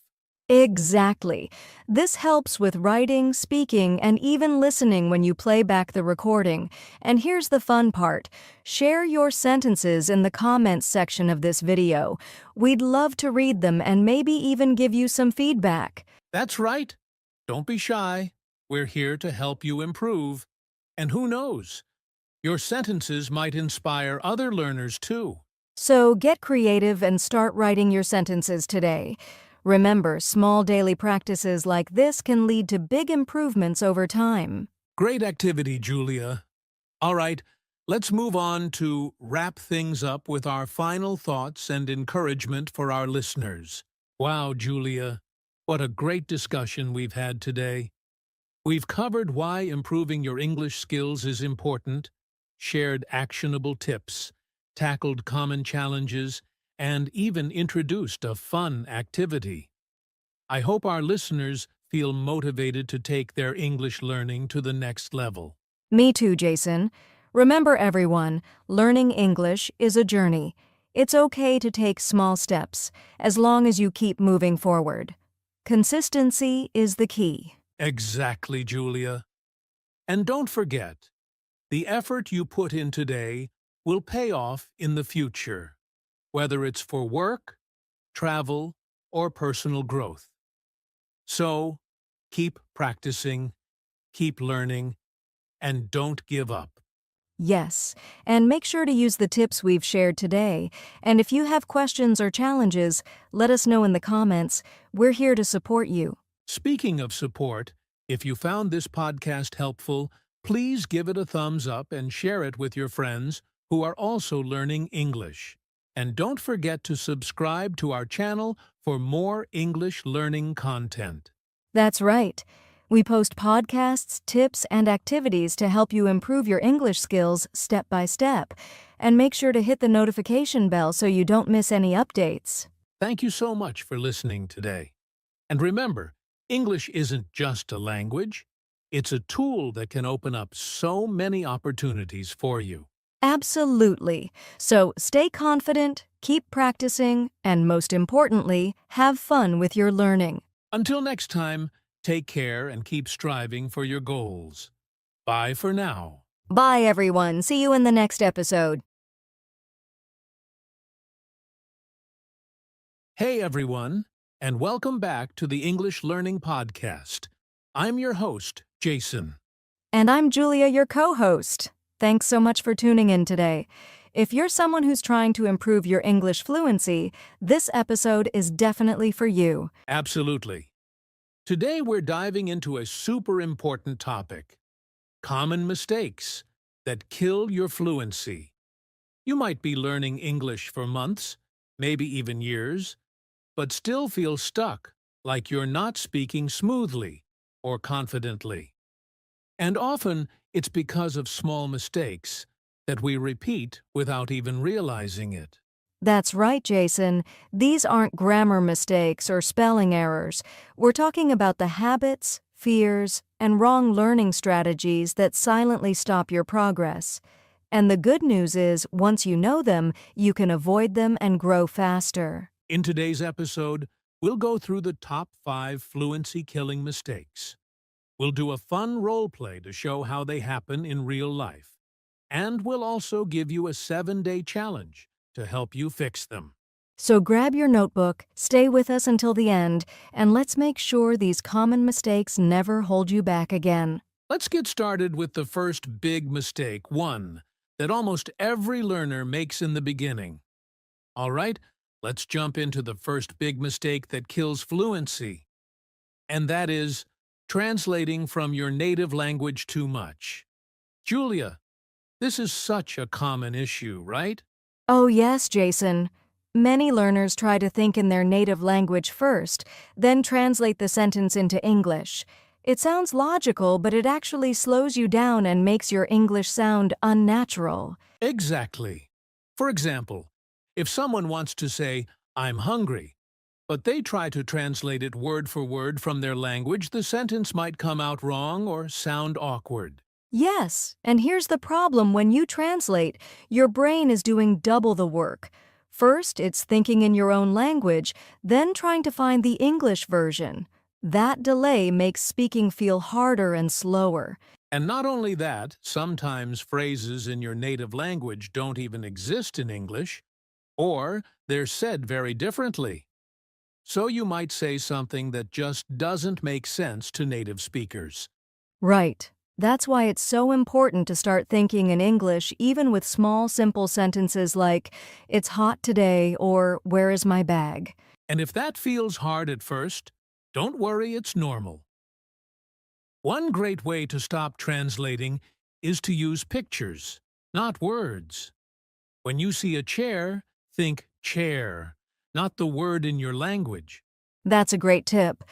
Exactly. This helps with writing, speaking, and even listening when you play back the recording. And here's the fun part. Share your sentences in the comments section of this video. We'd love to read them and maybe even give you some feedback. That's right. Don't be shy. We're here to help you improve. And who knows? Your sentences might inspire other learners too. So get creative and start writing your sentences today. Remember, small daily practices like this can lead to big improvements over time. Great activity, Julia. All right, let's move on to wrap things up with our final thoughts and encouragement for our listeners. Wow, Julia, what a great discussion we've had today. We've covered why improving your English skills is important, shared actionable tips, tackled common challenges, and even introduced a fun activity. I hope our listeners feel motivated to take their English learning to the next level. Me too, Jason. Remember, everyone, learning English is a journey. It's okay to take small steps, as long as you keep moving forward. Consistency is the key. Exactly, Julia. And don't forget, the effort you put in today will pay off in the future, whether it's for work, travel, or personal growth. So, keep practicing, keep learning, and don't give up. Yes, and make sure to use the tips we've shared today. And if you have questions or challenges, let us know in the comments. We're here to support you. Speaking of support, if you found this podcast helpful, please give it a thumbs up and share it with your friends who are also learning English. And don't forget to subscribe to our channel for more English learning content. That's right. We post podcasts, tips, and activities to help you improve your English skills step by step. And make sure to hit the notification bell so you don't miss any updates. Thank you so much for listening today. And remember, English isn't just a language. It's a tool that can open up so many opportunities for you. Absolutely. So stay confident, keep practicing, and most importantly, have fun with your learning. Until next time, take care and keep striving for your goals. Bye for now. Bye, everyone. See you in the next episode. Hey, everyone, and welcome back to the English Learning Podcast. I'm your host, Jason. And I'm Julia, your co-host. Thanks so much for tuning in today. If you're someone who's trying to improve your English fluency, this episode is definitely for you. Absolutely. Today we're diving into a super important topic: common mistakes that kill your fluency. You might be learning English for months, maybe even years, but still feel stuck, like you're not speaking smoothly or confidently. And often, it's because of small mistakes that we repeat without even realizing it. That's right, Jason. These aren't grammar mistakes or spelling errors. We're talking about the habits, fears, and wrong learning strategies that silently stop your progress. And the good news is, once you know them, you can avoid them and grow faster. In today's episode, we'll go through the top 5 fluency-killing mistakes. We'll do a fun role play to show how they happen in real life. And we'll also give you a 7-day challenge to help you fix them. So grab your notebook, stay with us until the end, and let's make sure these common mistakes never hold you back again. Let's get started with the first big mistake, one that almost every learner makes in the beginning. All right, let's jump into the first big mistake that kills fluency. And that is translating from your native language too much. Julia, this is such a common issue, right? Oh yes, Jason. Many learners try to think in their native language first, then translate the sentence into English. It sounds logical, but it actually slows you down and makes your English sound unnatural. Exactly. For example, if someone wants to say, "I'm hungry," but they try to translate it word for word from their language, the sentence might come out wrong or sound awkward. Yes, and here's the problem: when you translate, your brain is doing double the work. First, it's thinking in your own language, then trying to find the English version. That delay makes speaking feel harder and slower. And not only that, sometimes phrases in your native language don't even exist in English, or they're said very differently. So you might say something that just doesn't make sense to native speakers. Right. That's why it's so important to start thinking in English, even with small, simple sentences like, "It's hot today," or "Where is my bag?" And if that feels hard at first, don't worry, it's normal. One great way to stop translating is to use pictures, not words. When you see a chair, think chair, not the word in your language. That's a great tip.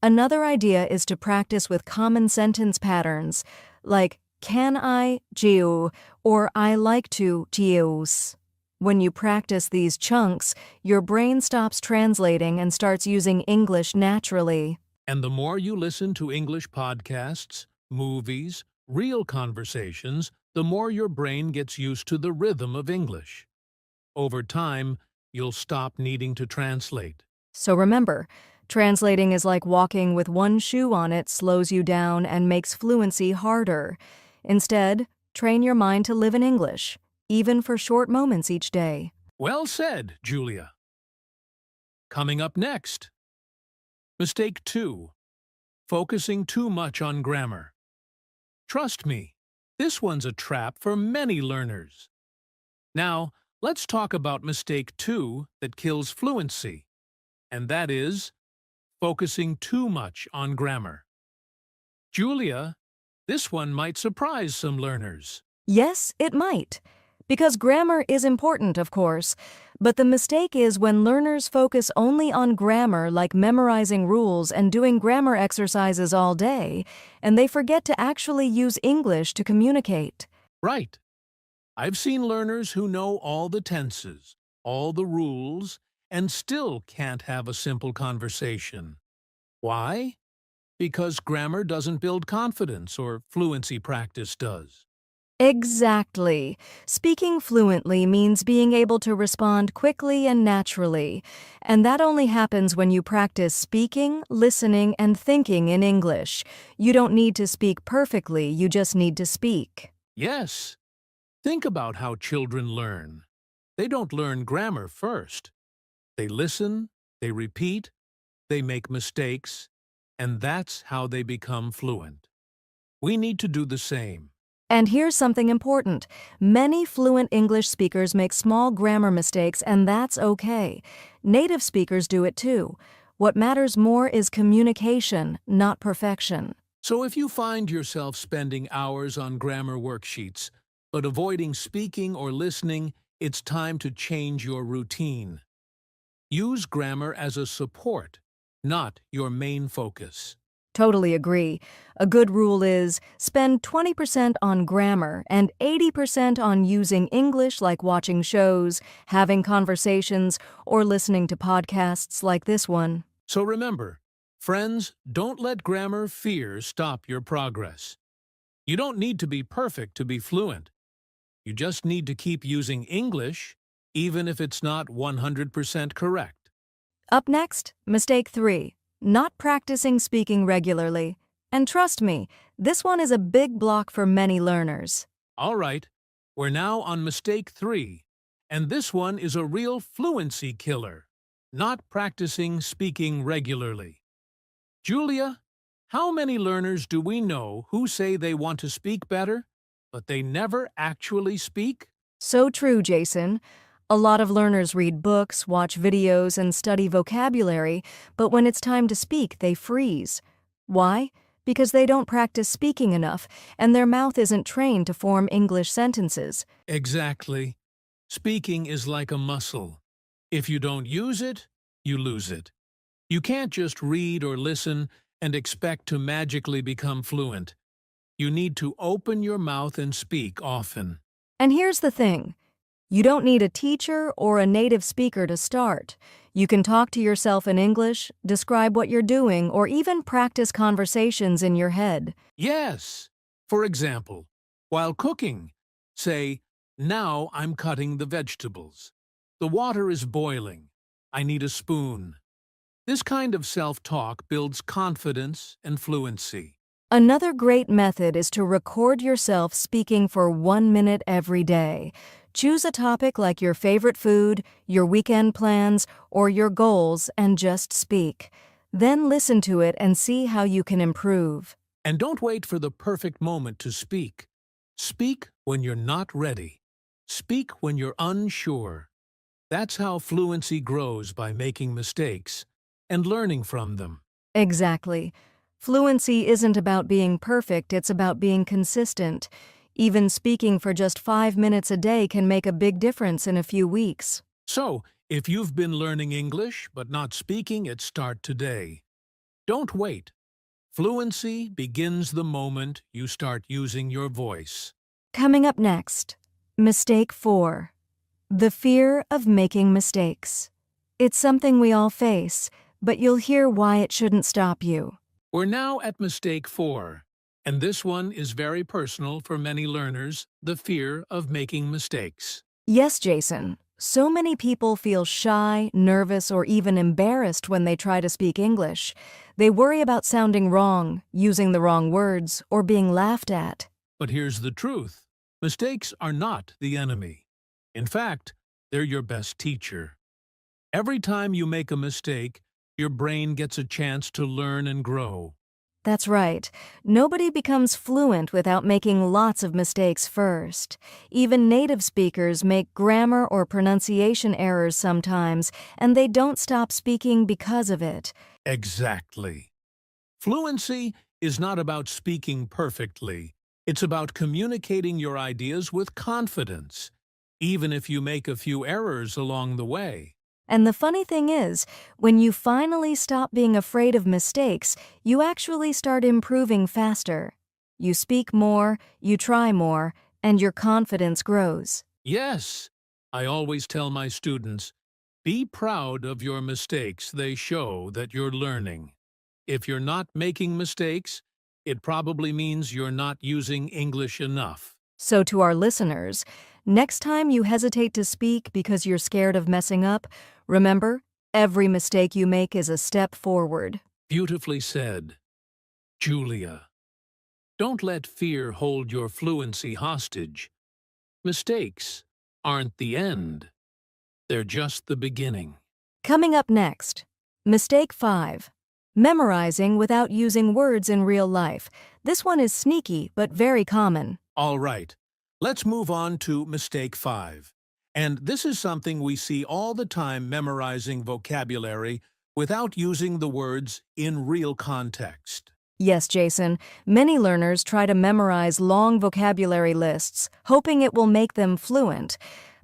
Another idea is to practice with common sentence patterns, like "Can I jiu?" or "I like to jius." When you practice these chunks, your brain stops translating and starts using English naturally. And the more you listen to English podcasts, movies, real conversations, the more your brain gets used to the rhythm of English. Over time, you'll stop needing to translate. So remember, translating is like walking with one shoe on. It slows you down and makes fluency harder. Instead, train your mind to live in English, even for short moments each day. Well said, Julia. Coming up next. Mistake 2. Focusing too much on grammar. Trust me, this one's a trap for many learners. Now, let's talk about mistake 2 that kills fluency, and that is focusing too much on grammar. Julia, this one might surprise some learners. Yes, it might. Because grammar is important, of course, but the mistake is when learners focus only on grammar, like memorizing rules and doing grammar exercises all day, and they forget to actually use English to communicate. Right. I've seen learners who know all the tenses, all the rules, and still can't have a simple conversation. Why? Because grammar doesn't build confidence or fluency practice does. Exactly. Speaking fluently means being able to respond quickly and naturally, and that only happens when you practice speaking, listening, and thinking in English. You don't need to speak perfectly, you just need to speak. Yes. Think about how children learn. They don't learn grammar first. They listen, they repeat, they make mistakes, and that's how they become fluent. We need to do the same. And here's something important. Many fluent English speakers make small grammar mistakes, and that's okay. Native speakers do it too. What matters more is communication, not perfection. So if you find yourself spending hours on grammar worksheets, but avoiding speaking or listening, it's time to change your routine. Use grammar as a support, not your main focus. Totally agree. A good rule is spend 20% on grammar and 80% on using English, like watching shows, having conversations, or listening to podcasts like this one. So remember, friends, don't let grammar fear stop your progress. You don't need to be perfect to be fluent. You just need to keep using English, even if it's not 100% correct. Up next, mistake 3. Not practicing speaking regularly. And trust me, this one is a big block for many learners. All right, we're now on mistake 3, and this one is a real fluency killer. Not practicing speaking regularly. Julia, how many learners do we know who say they want to speak better, but they never actually speak? So true, Jason. A lot of learners read books, watch videos, and study vocabulary, but when it's time to speak, they freeze. Why? Because they don't practice speaking enough, and their mouth isn't trained to form English sentences. Exactly. Speaking is like a muscle. If you don't use it, you lose it. You can't just read or listen and expect to magically become fluent. You need to open your mouth and speak often. And here's the thing. You don't need a teacher or a native speaker to start. You can talk to yourself in English, describe what you're doing, or even practice conversations in your head. Yes. For example, while cooking, say, "Now I'm cutting the vegetables. The water is boiling. I need a spoon." This kind of self-talk builds confidence and fluency. Another great method is to record yourself speaking for 1 minute every day. Choose a topic like your favorite food, your weekend plans, or your goals and just speak. Then listen to it and see how you can improve. And don't wait for the perfect moment to speak. Speak when you're not ready. Speak when you're unsure. That's how fluency grows, by making mistakes and learning from them. Exactly. Fluency isn't about being perfect, it's about being consistent. Even speaking for just 5 minutes a day can make a big difference in a few weeks. So, if you've been learning English but not speaking it, start today. Don't wait. Fluency begins the moment you start using your voice. Coming up next, mistake 4. The fear of making mistakes. It's something we all face, but you'll hear why it shouldn't stop you. We're now at mistake 4, and this one is very personal for many learners: the fear of making mistakes. Yes, Jason. So many people feel shy, nervous, or even embarrassed when they try to speak English. They worry about sounding wrong, using the wrong words, or being laughed at. But here's the truth. Mistakes are not the enemy. In fact, they're your best teacher. Every time you make a mistake, your brain gets a chance to learn and grow. That's right. Nobody becomes fluent without making lots of mistakes first. Even native speakers make grammar or pronunciation errors sometimes, and they don't stop speaking because of it. Exactly. Fluency is not about speaking perfectly. It's about communicating your ideas with confidence, even if you make a few errors along the way. And the funny thing is, when you finally stop being afraid of mistakes, you actually start improving faster. You speak more, you try more, and your confidence grows. Yes, I always tell my students, be proud of your mistakes. They show that you're learning. If you're not making mistakes, it probably means you're not using English enough. So to our listeners, next time you hesitate to speak because you're scared of messing up, remember, every mistake you make is a step forward. Beautifully said, Julia. Don't let fear hold your fluency hostage. Mistakes aren't the end. They're just the beginning. Coming up next, mistake 5. Memorizing without using words in real life. This one is sneaky but very common. All right, let's move on to mistake 5. And this is something we see all the time: memorizing vocabulary without using the words in real context. Yes, Jason, many learners try to memorize long vocabulary lists, hoping it will make them fluent.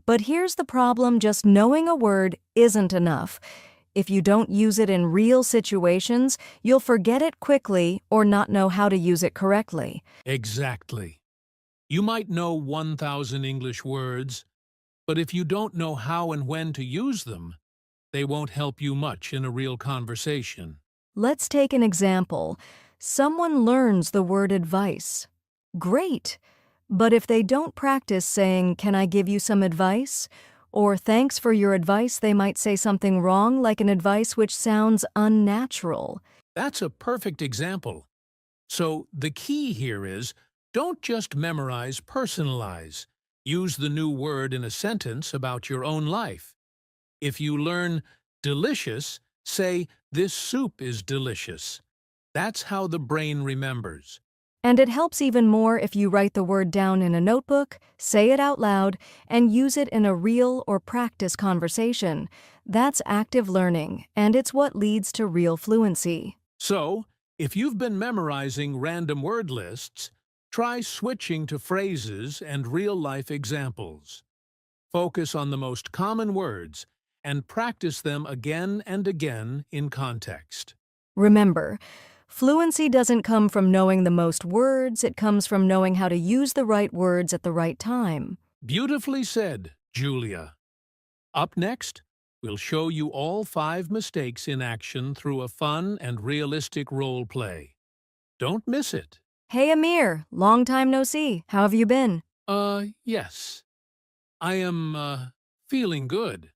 But here's the problem: just knowing a word isn't enough. If you don't use it in real situations, you'll forget it quickly or not know how to use it correctly. Exactly. You might know 1,000 English words, but if you don't know how and when to use them, they won't help you much in a real conversation. Let's take an example. Someone learns the word advice. Great! But if they don't practice saying, "Can I give you some advice?" or "Thanks for your advice," they might say something wrong, like an advice which sounds unnatural. That's a perfect example. So the key here is don't just memorize, personalize. Use the new word in a sentence about your own life. If you learn delicious, say, "This soup is delicious." That's how the brain remembers. And it helps even more if you write the word down in a notebook, say it out loud, and use it in a real or practice conversation. That's active learning, and it's what leads to real fluency. So, if you've been memorizing random word lists, try switching to phrases and real-life examples. Focus on the most common words and practice them again and again in context. Remember, fluency doesn't come from knowing the most words, it comes from knowing how to use the right words at the right time. Beautifully said, Julia. Up next, we'll show you all 5 mistakes in action through a fun and realistic role play. Don't miss it. Hey Amir, long time no see. How have you been? Yes. I am, feeling good.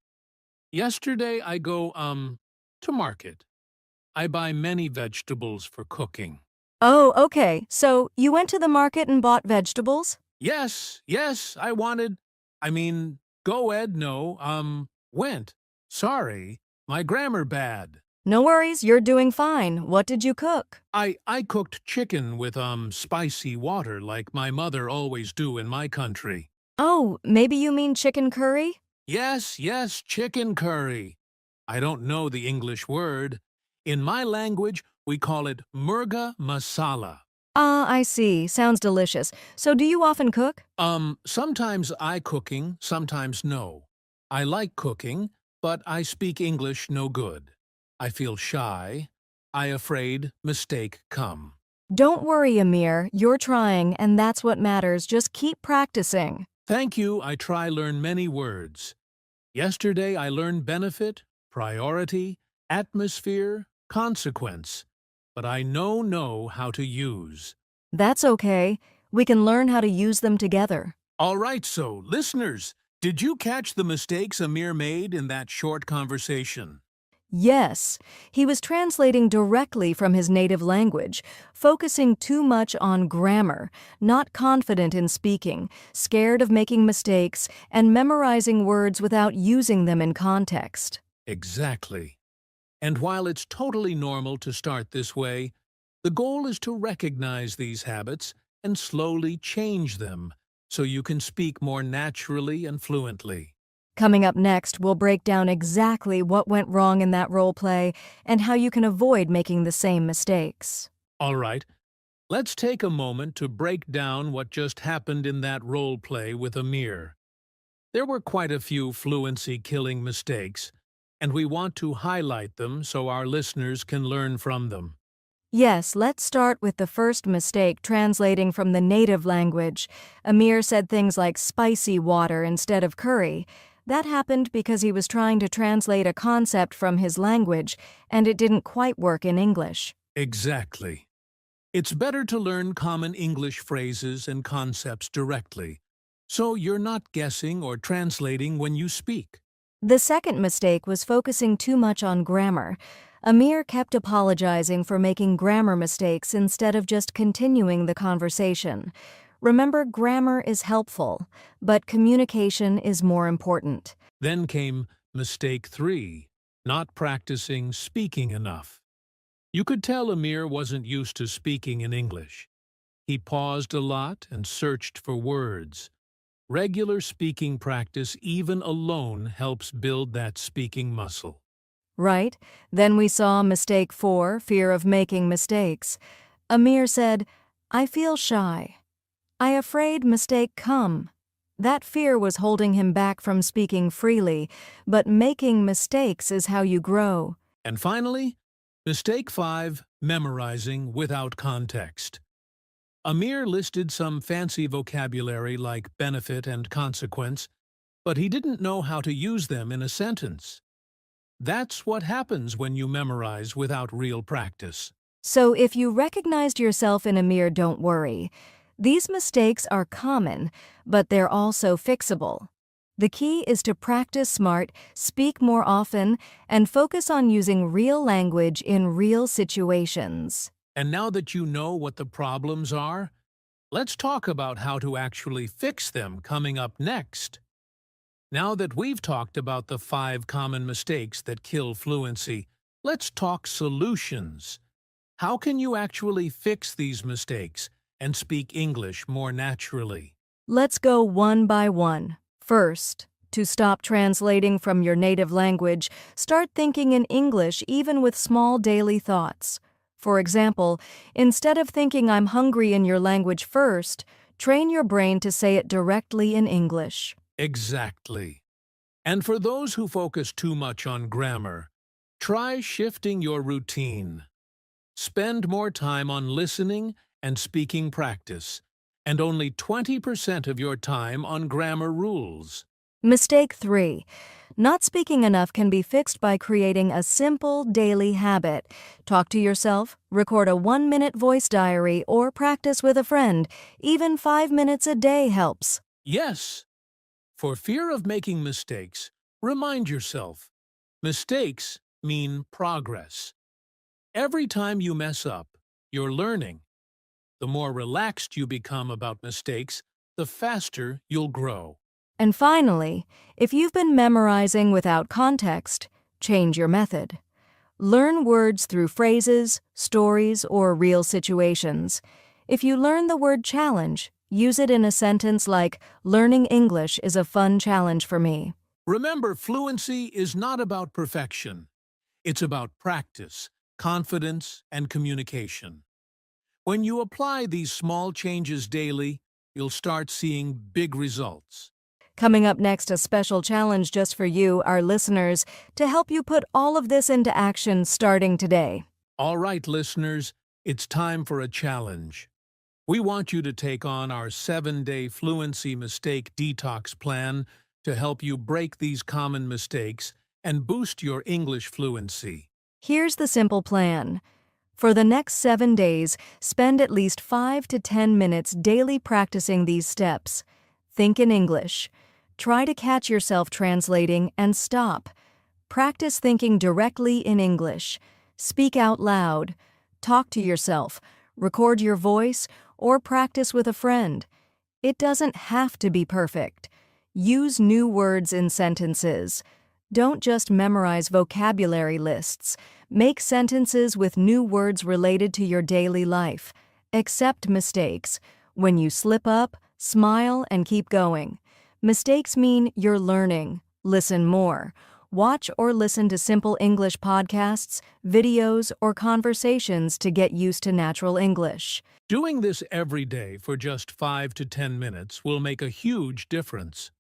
Yesterday I go, to market. I buy many vegetables for cooking. Oh, okay. So you went to the market and bought vegetables? Yes, go Ed, no, went. Sorry, my grammar bad. No worries, you're doing fine. What did you cook? I cooked chicken with, spicy water like my mother always do in my country. Oh, maybe you mean chicken curry? Yes, chicken curry. I don't know the English word. In my language, we call it murga masala. Ah, I see. Sounds delicious. So do you often cook? Sometimes I cooking, sometimes no. I like cooking, but I speak English no good. I feel shy. I afraid mistake come. Don't worry, Amir. You're trying, and that's what matters. Just keep practicing. Thank you, I try learn many words. Yesterday I learned benefit, priority, atmosphere, consequence. But I know how to use. That's okay. We can learn how to use them together. All right, so, listeners, did you catch the mistakes Amir made in that short conversation? Yes, he was translating directly from his native language, focusing too much on grammar, not confident in speaking, scared of making mistakes, and memorizing words without using them in context. Exactly. And while it's totally normal to start this way, the goal is to recognize these habits and slowly change them so you can speak more naturally and fluently. Coming up next, we'll break down exactly what went wrong in that role play and how you can avoid making the same mistakes. All right, let's take a moment to break down what just happened in that role play with Amir. There were quite a few fluency-killing mistakes, and we want to highlight them so our listeners can learn from them. Yes, let's start with the first mistake translating from the native language. Amir said things like spicy water instead of curry. That happened because he was trying to translate a concept from his language, and it didn't quite work in English. Exactly. It's better to learn common English phrases and concepts directly, so you're not guessing or translating when you speak. The second mistake was focusing too much on grammar. Amir kept apologizing for making grammar mistakes instead of just continuing the conversation. Remember, grammar is helpful, but communication is more important. Then came mistake 3, not practicing speaking enough. You could tell Amir wasn't used to speaking in English. He paused a lot and searched for words. Regular speaking practice, even alone, helps build that speaking muscle. Right? Then we saw mistake 4, fear of making mistakes. Amir said, "I feel shy. I afraid mistake come." That fear was holding him back from speaking freely, but making mistakes is how you grow. And finally, mistake 5, memorizing without context. Amir listed some fancy vocabulary like benefit and consequence, but he didn't know how to use them in a sentence. That's what happens when you memorize without real practice. So if you recognized yourself in Amir, don't worry. These mistakes are common, but they're also fixable. The key is to practice smart, speak more often, and focus on using real language in real situations. And now that you know what the problems are, let's talk about how to actually fix them coming up next. Now that we've talked about the 5 common mistakes that kill fluency, let's talk solutions. How can you actually fix these mistakes and speak English more naturally? Let's go one by one. First, to stop translating from your native language, start thinking in English even with small daily thoughts. For example, instead of thinking I'm hungry in your language first, train your brain to say it directly in English. Exactly. And for those who focus too much on grammar, try shifting your routine. Spend more time on listening and speaking practice, and only 20% of your time on grammar rules. Mistake 3. Not speaking enough can be fixed by creating a simple daily habit. Talk to yourself, record a 1-minute voice diary, or practice with a friend. Even 5 minutes a day helps. Yes, for fear of making mistakes, remind yourself, mistakes mean progress. Every time you mess up, you're learning. The more relaxed you become about mistakes, the faster you'll grow. And finally, if you've been memorizing without context, change your method. Learn words through phrases, stories, or real situations. If you learn the word challenge, use it in a sentence like, "Learning English is a fun challenge for me." Remember, fluency is not about perfection. It's about practice, confidence, and communication. When you apply these small changes daily, you'll start seeing big results. Coming up next, a special challenge just for you, our listeners, to help you put all of this into action starting today. All right, listeners, it's time for a challenge. We want you to take on our 7-day fluency mistake detox plan to help you break these common mistakes and boost your English fluency. Here's the simple plan. For the next 7 days, spend at least 5 to 10 minutes daily practicing these steps. Think in English. Try to catch yourself translating and stop. Practice thinking directly in English. Speak out loud. Talk to yourself. Record your voice or practice with a friend. It doesn't have to be perfect. Use new words in sentences. Don't just memorize vocabulary lists. Make sentences with new words related to your daily life. Accept mistakes. When you slip up, smile and keep going. Mistakes mean you're learning. Listen more. Watch or listen to simple English podcasts, videos, or conversations to get used to natural English. Doing this every day for just 5 to 10 minutes will make a huge difference.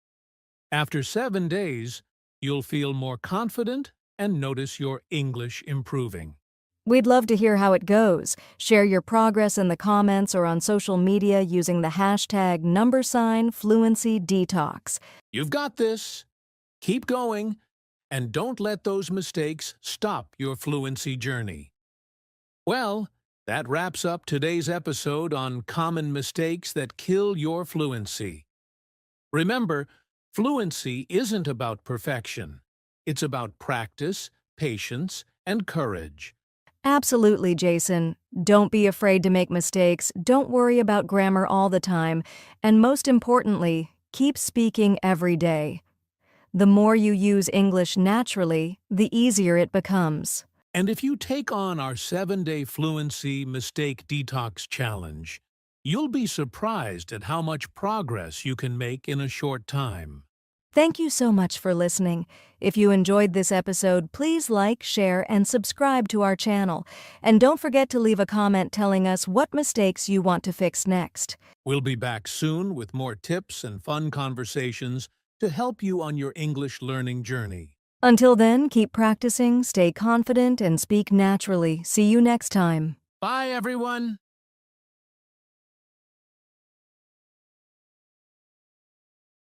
After 7 days, you'll feel more confident and notice your English improving. We'd love to hear how it goes. Share your progress in the comments or on social media using the hashtag #FluencyDetox. You've got this. Keep going, and don't let those mistakes stop your fluency journey. Well, that wraps up today's episode on common mistakes that kill your fluency. Remember, fluency isn't about perfection. It's about practice, patience, and courage. Absolutely, Jason. Don't be afraid to make mistakes. Don't worry about grammar all the time. And most importantly, keep speaking every day. The more you use English naturally, the easier it becomes. And if you take on our 7-day fluency mistake detox challenge, you'll be surprised at how much progress you can make in a short time. Thank you so much for listening. If you enjoyed this episode, please like, share, and subscribe to our channel. And don't forget to leave a comment telling us what mistakes you want to fix next. We'll be back soon with more tips and fun conversations to help you on your English learning journey. Until then, keep practicing, stay confident, and speak naturally. See you next time. Bye, everyone!